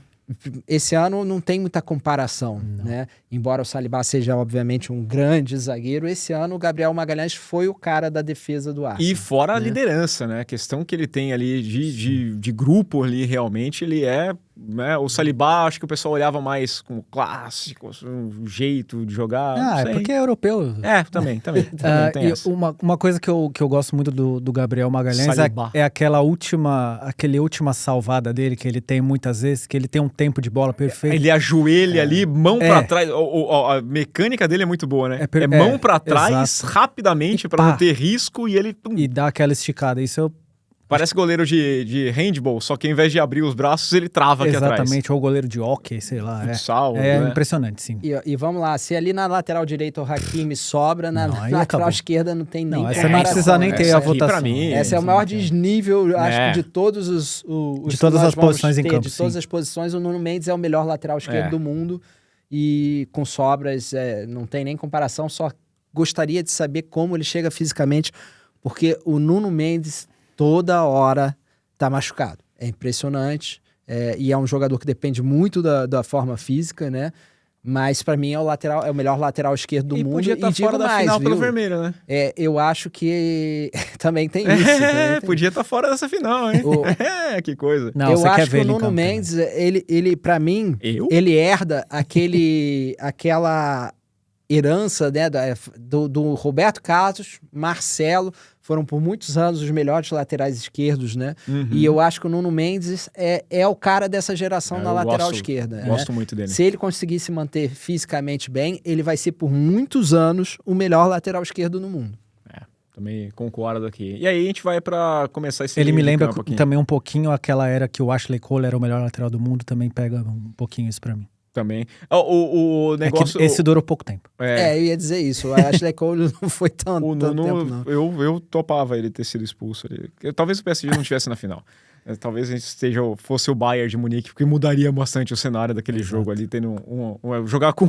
Esse ano não tem muita comparação, né? Embora o Saliba seja, obviamente, um grande zagueiro, esse ano o Gabriel Magalhães foi o cara da defesa do Arsenal. E fora a liderança, né? A questão que ele tem ali de grupo ali, realmente, ele é... Né? O Saliba, acho que o pessoal olhava mais como clássico, um jeito de jogar. É porque é europeu. Também tem uma coisa que eu gosto muito do Gabriel Magalhães é aquela última salvada dele, que ele tem muitas vezes, que ele tem um tempo de bola perfeito. Ele ajoelha ali, mão pra trás. A mecânica dele é muito boa, né? Mão pra trás, rapidamente, pra não ter risco, e ele... E dá aquela esticada. Isso Parece goleiro de handball, só que ao invés de abrir os braços, ele trava aqui atrás. Exatamente, ou goleiro de hóquei, sei lá. Futsal, né? Impressionante, sim. E vamos lá, se ali na lateral direita o Hakimi sobra, na lateral esquerda não tem nem comparação. Essa não precisa nem ter a votação. Essa é o maior desnível, acho que de todos de todas as posições em campo. De todas as posições, o Nuno Mendes é o melhor lateral esquerdo do mundo. E com sobras, não tem nem comparação. Só gostaria de saber como ele chega fisicamente, porque o Nuno Mendes... toda hora tá machucado. É impressionante. E é um jogador que depende muito da forma física, né? Mas pra mim é o melhor lateral esquerdo do mundo. Podia estar fora da final pelo vermelho, né? Eu acho que também tem isso. Podia estar fora dessa final, hein? Que coisa. Não, eu acho que o Nuno Mendes, ele para mim, ele herda aquela herança, né, do Roberto Carlos, Marcelo, foram por muitos anos os melhores laterais esquerdos, né? E eu acho que o Nuno Mendes é o cara dessa geração na lateral esquerda. Gosto muito dele. Se ele conseguir se manter fisicamente bem, ele vai ser por muitos anos o melhor lateral esquerdo no mundo. Também concordo aqui. E aí a gente vai pra começar esse... Ele me lembra também um pouquinho aquela era que o Ashley Cole era o melhor lateral do mundo, também pega um pouquinho isso pra mim. Também. O negócio... esse durou pouco tempo. Eu ia dizer isso. O Ashley Cole não foi tanto tempo, não. Eu topava ele ter sido expulso ali. Talvez o PSG não estivesse na final. Talvez a gente fosse o Bayern de Munique, porque mudaria bastante o cenário daquele jogo ali, tendo jogar com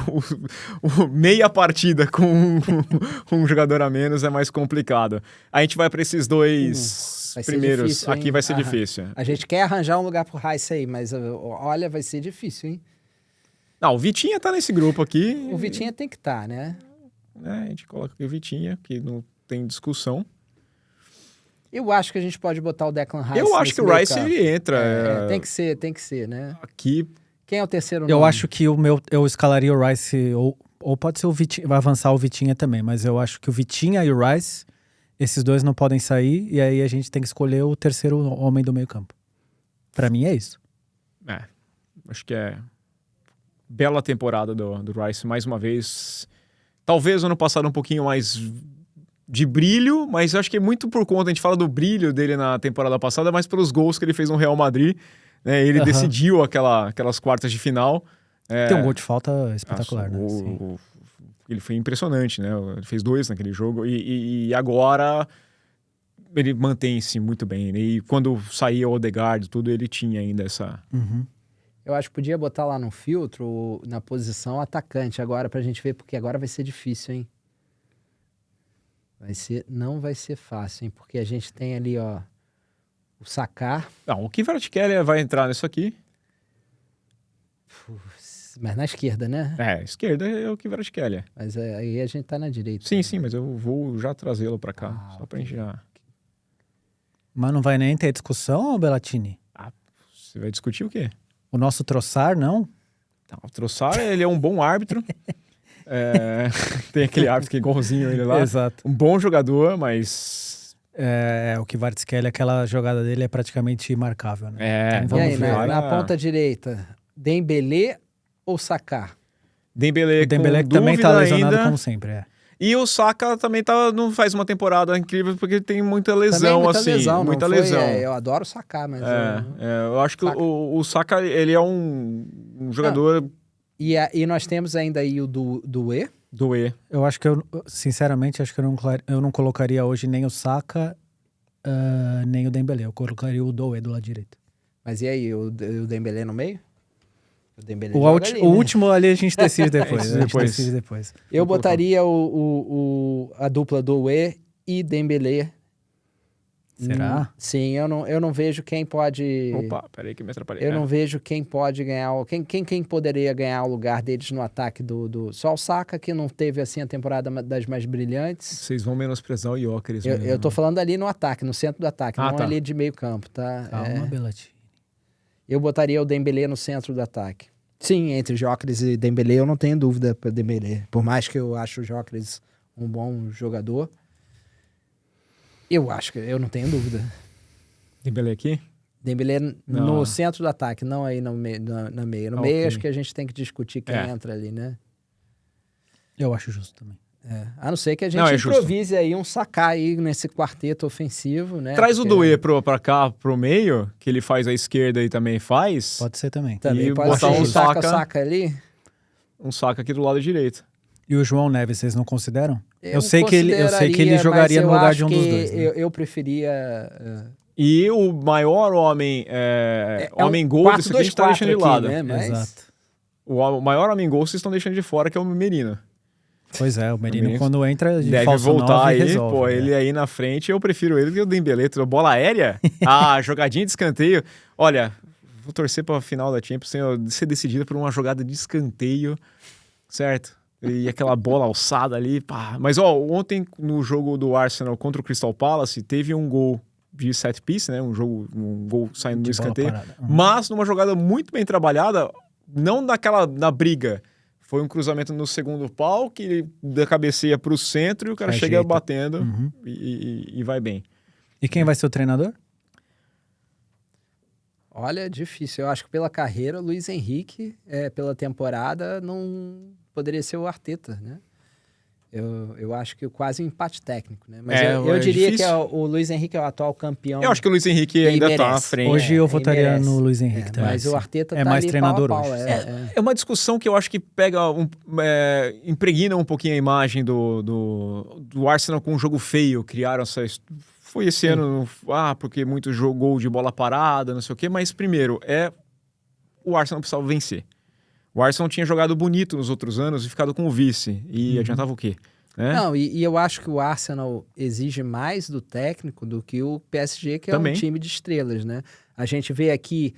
meia partida com um jogador a menos é mais complicado. A gente vai para esses dois primeiros. Difícil, aqui vai ser difícil. A gente quer arranjar um lugar pro Rice aí, mas olha, vai ser difícil, hein? Não, o Vitinha tá nesse grupo aqui. O Vitinha tem que estar, né? A gente coloca aqui o Vitinha, que não tem discussão. Eu acho que a gente pode botar o Declan Rice. Eu acho que o Rice ele entra. Tem que ser, né? Aqui. Quem é o terceiro nome? Eu acho que eu escalaria o Rice, ou pode ser o Vitinha, vai avançar o Vitinha também, mas eu acho que o Vitinha e o Rice, esses dois não podem sair, e aí a gente tem que escolher o terceiro homem do meio campo. Pra mim é isso. Acho que é bela temporada do Rice, mais uma vez. Talvez ano passado um pouquinho mais de brilho, mas acho que é muito por conta, a gente fala do brilho dele na temporada passada, mas pelos gols que ele fez no Real Madrid, né? Ele decidiu aquelas quartas de final. Tem um gol de falta espetacular, né? Ele foi impressionante, né? Ele fez 2 naquele jogo e agora ele mantém-se muito bem. Né? E quando saía o Odegaard, tudo, ele tinha ainda essa... Eu acho que podia botar lá no filtro, na posição atacante agora, pra gente ver, porque agora vai ser difícil, hein? Não vai ser fácil, hein? Porque a gente tem ali, ó, o Saka. Não, o Kvaratskhelia vai entrar nisso aqui. Mas na esquerda, né? É, esquerda é o Kvaratskhelia. Mas aí a gente tá na direita. Sim, mas eu vou já trazê-lo pra cá, só pra gente já... Mas não vai nem ter discussão, Bellatini? Você vai discutir o quê? O nosso Trossard, não? Não, o Trossard, ele é um bom árbitro. Tem aquele árbitro que é igualzinho ele lá. Exato. Um bom jogador, mas... O Kvaratskhelia, aquela jogada dele é praticamente imarcável, né? E Então, aí, vamos ver. na ponta direita, Dembélé ou Saka? Dembélé O Dembélé com que também tá dúvida lesionado, ainda. como sempre, E o Saka também não faz uma temporada incrível porque tem muita lesão, Muita assim. lesão, não muita foi? lesão. Eu adoro o Saka, mas... Eu acho que o Saka, ele é um jogador... E nós temos ainda aí o Doué. Doué. Eu acho que sinceramente, acho que eu não colocaria hoje nem o Saka, nem o Dembélé. Eu colocaria o Doué do lado direito. Mas e aí, o Dembélé no meio? O Dembélé O joga ali, né? último ali a gente decide depois. Eu botaria a dupla Doué e Dembélé. Será? Sim, eu não vejo quem pode... Opa, peraí que me atrapalhei. Eu não vejo quem pode ganhar... Quem poderia ganhar o lugar deles no ataque só o Saka, que não teve assim a temporada das mais brilhantes. Vocês vão menosprezar o Gyökeres. Eu tô falando ali no ataque, no centro do ataque, não tá. ali de meio campo, tá? Calma, Bellatini. Eu botaria o Dembélé no centro do ataque. Sim, entre Gyökeres e Dembélé, eu não tenho dúvida para Dembélé. Por mais que eu acho o Gyökeres um bom jogador, eu acho que eu não tenho dúvida. Dembélé aqui? Dembélé no centro do ataque, não aí no meio. No meio, acho que a gente tem que discutir quem entra ali, né? Eu acho justo também. A não ser que a gente improvise aí um Saka aí nesse quarteto ofensivo, né? Traz o Doué pra cá, pro meio, que ele faz à esquerda e também faz. Pode ser também. Também E pode ser botar um Saka ali. Um Saka aqui do lado direito. E o João Neves, vocês não consideram? Eu sei que ele jogaria no lugar de um dos dois. Né? Eu preferia... E o maior homem gol desse aqui a gente tá deixando de lado. Né? Mas... Exato. O maior homem gol vocês estão deixando de fora, que é o Merino. Pois é, o Merino quando entra de deve falso voltar 9, aí, resolve, pô, ele aí na frente, eu prefiro ele que o Dembélé. Bola aérea? Jogadinha de escanteio. Olha, vou torcer pra final da Champions ser decidida por uma jogada de escanteio, certo? E aquela bola alçada ali, pá. Mas, ontem no jogo do Arsenal contra o Crystal Palace, teve um gol de set piece, né? Um gol saindo do escanteio. Mas numa jogada muito bem trabalhada, não na briga. Foi um cruzamento no segundo pau, que ele da cabeceia pro centro e o cara chega batendo e vai bem. E quem vai ser o treinador? Olha, difícil. Eu acho que pela carreira, o Luiz Henrique, pela temporada, não poderia ser o Arteta, né? Eu acho que quase um empate técnico, né? Mas eu diria difícil. Que o Luiz Henrique é o atual campeão. Eu acho que o Luiz Henrique ainda está à frente. Hoje eu votaria no Luiz Henrique também. Mas o Arteta tá mais ali treinador pau a pau, hoje. É uma discussão que eu acho que pega impregna um pouquinho a imagem do Arsenal com um jogo feio. Criaram essa... Foi esse ano, porque muito gol de bola parada, não sei o quê. Mas primeiro, o Arsenal precisava vencer. O Arsenal tinha jogado bonito nos outros anos e ficado com o vice. E adiantava o quê? Né? Não, e eu acho que o Arsenal exige mais do técnico do que o PSG, que também. É um time de estrelas, né? A gente vê aqui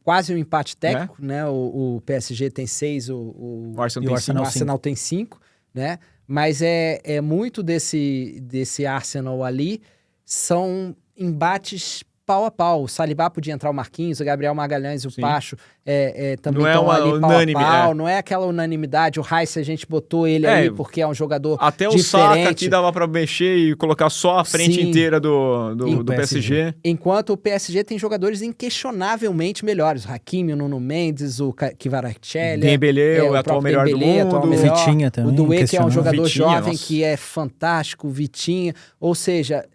quase um empate técnico, né? O PSG tem 6, o Arsenal tem 5, né? Mas é muito desse Arsenal ali, são embates pau a pau. O Saliba podia entrar o Marquinhos, o Gabriel Magalhães, o Pacho também estão ali pau a pau. Não é aquela unanimidade. O Rice, a gente botou ele ali porque é um jogador até diferente. O Saka aqui dava para mexer e colocar só a frente inteira do PSG. Enquanto o PSG tem jogadores inquestionavelmente melhores. O Hakimi, o Nuno Mendes, o Kvaratskhelia. Dembélé, o atual melhor do mundo. O Vitinha também. O Doué, que é um jogador jovem, que é fantástico. O Vitinha. Ou seja...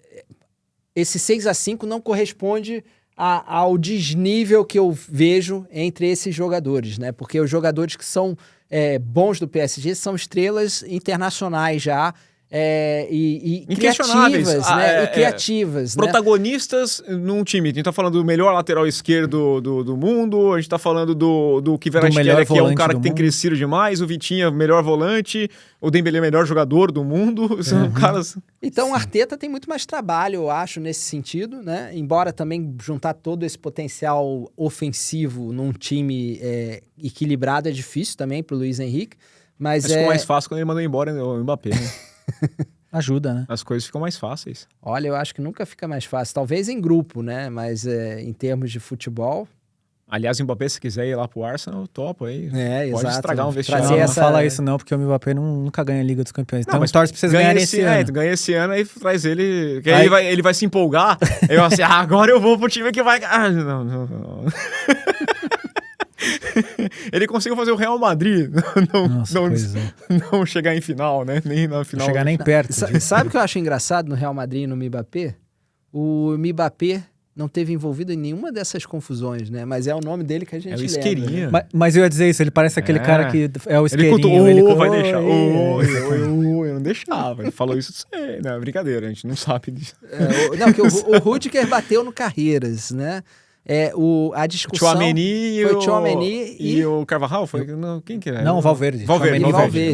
Esse 6-5 não corresponde ao desnível que eu vejo entre esses jogadores, né? Porque os jogadores que são bons do PSG são estrelas internacionais já, e Inquestionáveis. criativas, né? E criativas, né? Protagonistas num time. A gente tá falando do melhor lateral esquerdo do mundo, a gente tá falando do Kvaratskhelia, que é um cara que tem crescido demais, o Vitinha, melhor volante, o Dembélé, melhor jogador do mundo. São caras... Então o Arteta tem muito mais trabalho, eu acho, nesse sentido, né? Embora também juntar todo esse potencial ofensivo num time equilibrado é difícil também pro Luiz Henrique, mas ficou mais fácil quando ele mandou embora o Mbappé, né? Ajuda, né? As coisas ficam mais fáceis. Olha, eu acho que nunca fica mais fácil. Talvez em grupo, né? Mas em termos de futebol... Aliás, o Mbappé, se quiser ir lá pro Arsenal, eu topo aí. Pode exato. estragar um vestiário. Não fala isso não, porque o Mbappé nunca ganha a Liga dos Campeões. Então, mas torce pra vocês ganharem esse ano. Ganha esse ano, aí traz ele. Que aí ele vai se empolgar. Aí vai assim, agora eu vou pro time que vai... não. Ele conseguiu fazer o Real Madrid não chegar em final, né? Nem na final. Não chegar nem perto. Sabe o que eu acho engraçado no Real Madrid e no Mbappé? O Mbappé não teve envolvido em nenhuma dessas confusões, né? Mas é o nome dele que a gente lembra. É o Isqueirinha. Né? Mas eu ia dizer isso, ele parece aquele cara que é o Isqueirinho. Ele vai deixar. Eu não deixava. Ele falou isso, não, brincadeira, a gente não sabe disso. Que o Rudiger bateu no Carreiras, né? A discussão foi o Tchouaméni e o Carvajal? Quem que é? Não, o Valverde. Valverde.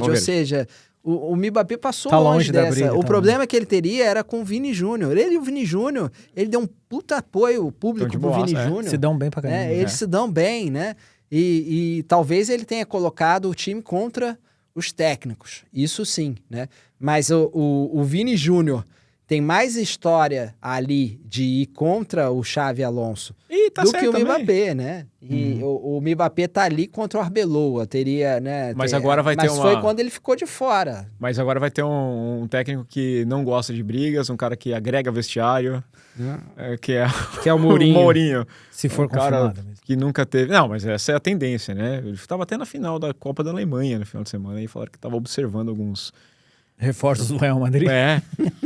Ou seja, o Mbappé passou longe dessa. briga, o problema que ele teria era com o Vini Júnior. Ele e o Vini Júnior, ele deu um puta apoio público pro Vini Júnior. Se dão bem pra caramba. Eles se dão bem, né? E talvez ele tenha colocado o time contra os técnicos. Isso sim, né? Mas o Vini Júnior tem mais história ali de ir contra o Xavi Alonso do que o Mbappé, né? E o Mbappé tá ali contra o Arbeloa, teria, né? Mas agora vai ter Mas foi quando ele ficou de fora. Mas agora vai ter um técnico que não gosta de brigas, um cara que agrega vestiário, que é o Mourinho. Se for confirmado mesmo. Que nunca teve... Não, mas essa é a tendência, né? Ele estava até na final da Copa da Alemanha no final de semana e falaram que estava observando alguns... reforços do Real Madrid?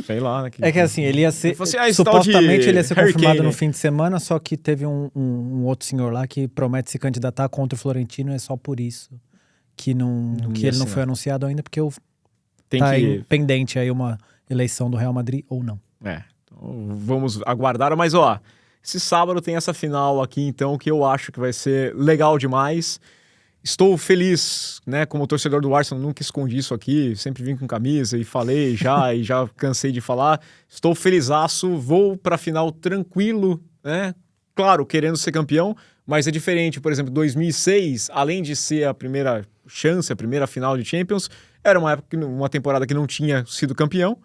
Sei lá. Né, que assim, ele ia ser... Assim, supostamente ele ia ser confirmado no Kane. fim de semana, só que teve um outro senhor lá que promete se candidatar contra o Florentino, é só por isso que ele não foi anunciado ainda, porque pendente aí uma eleição do Real Madrid ou não. Então vamos aguardar, mas esse sábado tem essa final aqui, então, que eu acho que vai ser legal demais. Estou feliz, né? Como torcedor do Arsenal, nunca escondi isso aqui, sempre vim com camisa e falei e já cansei de falar. Estou felizaço, vou para a final tranquilo, né? Claro, querendo ser campeão, mas é diferente. Por exemplo, 2006, além de ser a primeira chance, a primeira final de Champions, era uma temporada que não tinha sido campeão.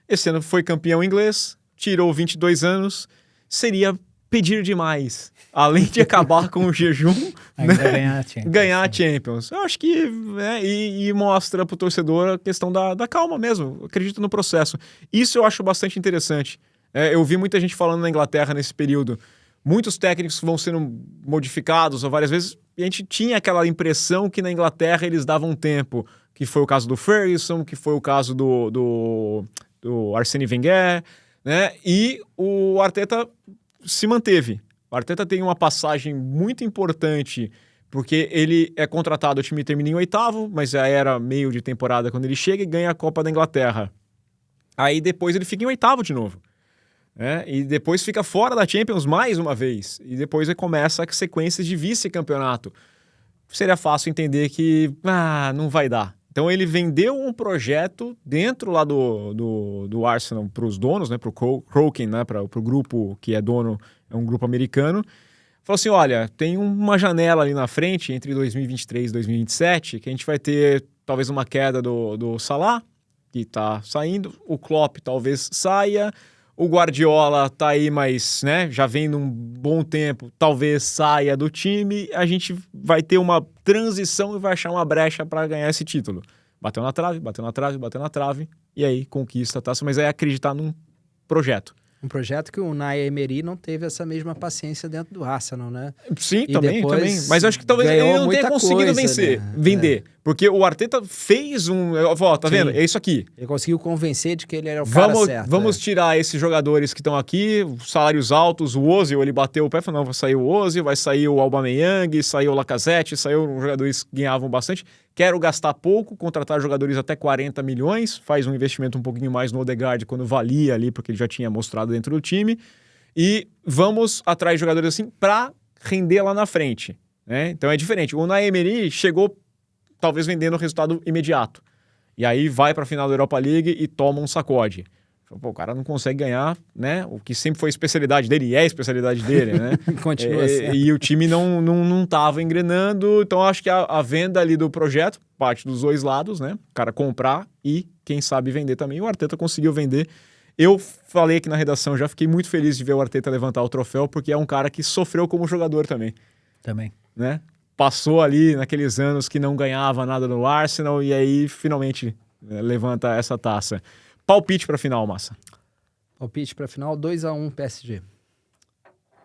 Esse ano foi campeão inglês, tirou 22 anos, seria pedir demais. Além de acabar com o jejum, ganhar a Champions. Eu acho que e mostra pro torcedor a questão da calma mesmo. Acredito no processo. Isso eu acho bastante interessante. Eu vi muita gente falando na Inglaterra nesse período. Muitos técnicos vão sendo modificados várias vezes. E a gente tinha aquela impressão que na Inglaterra eles davam tempo. Que foi o caso do Ferguson, que foi o caso do Arsène Wenger, né? E o Arteta se manteve. O Arteta tem uma passagem muito importante, porque ele é contratado, o time termina em 8º, mas já era meio de temporada quando ele chega e ganha a Copa da Inglaterra. Aí depois ele fica em 8º de novo. E depois fica fora da Champions mais uma vez. E depois ele começa a sequência de vice-campeonato. Seria fácil entender que não vai dar. Então ele vendeu um projeto dentro lá do Arsenal para os donos, né, para o Kroken, né, para o grupo que é dono, é um grupo americano. Falou assim, olha, tem uma janela ali na frente entre 2023 e 2027 que a gente vai ter talvez uma queda do Salah, que está saindo, o Klopp talvez saia, o Guardiola tá aí, mas já vem num bom tempo, talvez saia do time, a gente vai ter uma transição e vai achar uma brecha para ganhar esse título. Bateu na trave, e aí conquista a taça, mas é acreditar num projeto. Um projeto que o Unai Emery não teve essa mesma paciência dentro do Arsenal, né? Sim, também. Mas eu acho que talvez ele não tenha conseguido vender. Porque o Arteta fez tá vendo? É isso aqui. Ele conseguiu convencer de que ele era o cara certo. Vamos tirar esses jogadores que estão aqui, salários altos, o Ozil, ele bateu o pé e falou, não, vai sair o Ozil, vai sair o Aubameyang, saiu o Lacazette, saiu jogadores que ganhavam bastante. Quero gastar pouco, contratar jogadores até 40 milhões, faz um investimento um pouquinho mais no Odegaard quando valia ali, porque ele já tinha mostrado dentro do time. E vamos atrás de jogadores assim para render lá na frente. Né? Então é diferente. O Unai Emery chegou talvez vendendo o resultado imediato. E aí vai para a final da Europa League e toma um sacode. Pô, o cara não consegue ganhar, né? O que sempre foi a especialidade dele, e é a especialidade dele, né? Continua sendo. E o time não tava engrenando. Então acho que a venda ali do projeto, parte dos dois lados, né? O cara comprar e, quem sabe, vender também. O Arteta conseguiu vender. Eu falei aqui na redação, já fiquei muito feliz de ver o Arteta levantar o troféu, porque é um cara que sofreu como jogador também. Também. Né? Passou ali naqueles anos que não ganhava nada no Arsenal e aí finalmente levanta essa taça. Palpite para final, Massa. Palpite para final, 2-1 PSG.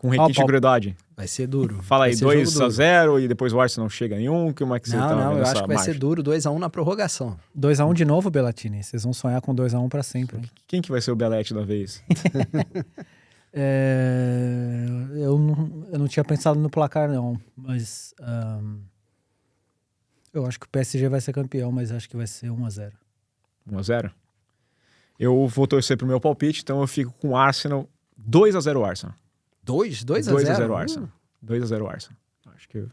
Com requinte de crueldade. Vai ser duro. Fala aí, 2-0 e depois o Arsenal chega em 1. Como é que você tá Não, eu acho que vai margem? ser duro, 2-1 na prorrogação. 2-1 de novo, Bellatini. Vocês vão sonhar com 2-1 para sempre. Hein? Quem que vai ser o Belete da vez? Eu não tinha pensado no placar, não. Mas eu acho que o PSG vai ser campeão, mas acho que vai ser 1-0. 1-0? Eu vou torcer pro meu palpite, então eu fico com o Arsenal. 2-0 Arsenal. 2-0? 2-0 Arsenal. 2-0 Arsenal. Acho que,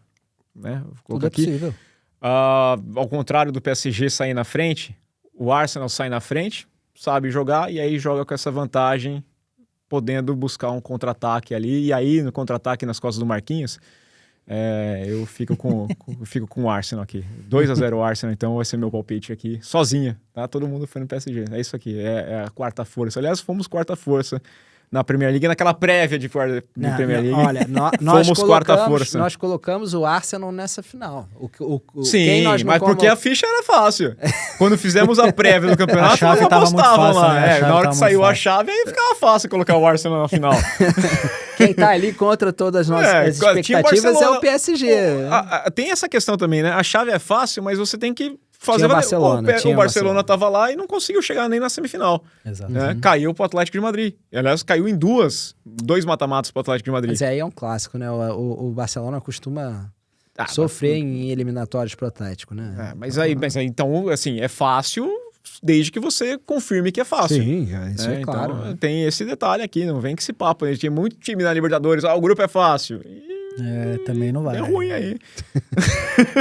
né? Vou Tudo colocar é aqui. possível. Ao contrário do PSG sair na frente, o Arsenal sai na frente, sabe jogar, e aí joga com essa vantagem, podendo buscar um contra-ataque ali, e aí no contra-ataque nas costas do Marquinhos, eu fico com o Arsenal aqui. 2-0 Arsenal, então vai ser meu palpite aqui, sozinha, tá? Todo mundo foi no PSG, é isso aqui, é a quarta força. Aliás, fomos quarta força na Premier League, naquela prévia de Premier League. Olha, fomos quarta força. Nós colocamos o Arsenal nessa final. Sim, quem nós não porque a ficha era fácil. Quando fizemos a prévia do campeonato, A chave nós tava muito apostavam fácil, lá. né? Na hora que saiu a fácil. chave, aí ficava fácil colocar o Arsenal na final. Quem tá ali contra todas as nossas expectativas é o PSG. Tem essa questão também, né? A chave é fácil, mas você tem que fazer... Tinha Barcelona, o Barcelona estava lá e não conseguiu chegar nem na semifinal. Exato. Né? Caiu pro Atlético de Madrid. Aliás, caiu em dois mata-matas pro Atlético de Madrid. Mas aí é um clássico, né? O Barcelona costuma sofrer em eliminatórios pro Atlético, né? Mas aí, então, assim, é fácil desde que você confirme que é fácil. Sim, isso é claro. Então, tem esse detalhe aqui, não vem com esse papo. A gente tinha muito time na Libertadores, o grupo é fácil. Também não vai. É ruim aí.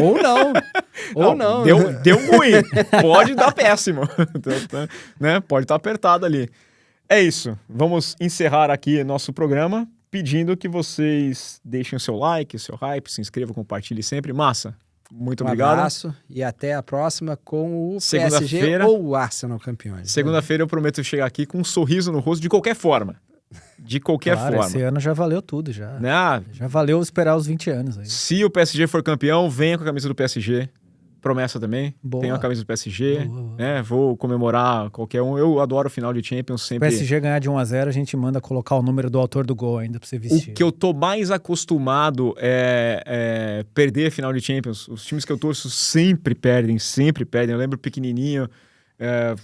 Ou não. Ou não. Deu ruim. Pode dar péssimo. Né? Pode estar apertado ali. É isso. Vamos encerrar aqui nosso programa pedindo que vocês deixem o seu like, o seu hype, se inscrevam, compartilhem sempre. Massa, muito obrigado. Um abraço e até a próxima com o PSG Segunda-feira ou o Arsenal campeões. Segunda-feira eu prometo chegar aqui com um sorriso no rosto de qualquer forma. De qualquer forma. Esse ano já valeu tudo, já. Né? Já valeu esperar os 20 anos aí. Se o PSG for campeão, venha com a camisa do PSG. Promessa também. Boa. Tenho a camisa do PSG. Boa. Né? Vou comemorar qualquer um. Eu adoro o final de Champions Se o sempre. PSG ganhar de 1-0, a gente manda colocar o número do autor do gol ainda pra você vestir. O que eu tô mais acostumado é perder a final de Champions. Os times que eu torço sempre perdem. Eu lembro pequenininho,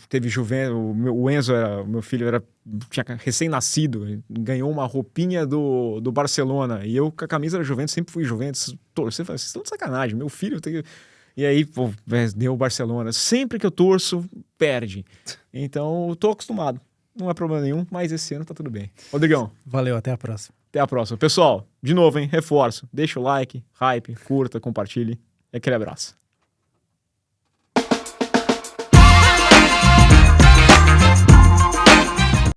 teve Juventus, o Enzo, meu filho, tinha recém-nascido, ele ganhou uma roupinha do Barcelona, e eu com a camisa da Juventus, sempre fui Juventus, torcer, vocês estão de sacanagem, meu filho tem... E aí, pô, deu o Barcelona. Sempre que eu torço, perde. Então, eu tô acostumado. Não é problema nenhum, mas esse ano tá tudo bem. Rodrigão. Valeu, até a próxima. Até a próxima. Pessoal, de novo, hein? Reforço. Deixa o like, hype, curta, compartilhe. E aquele abraço.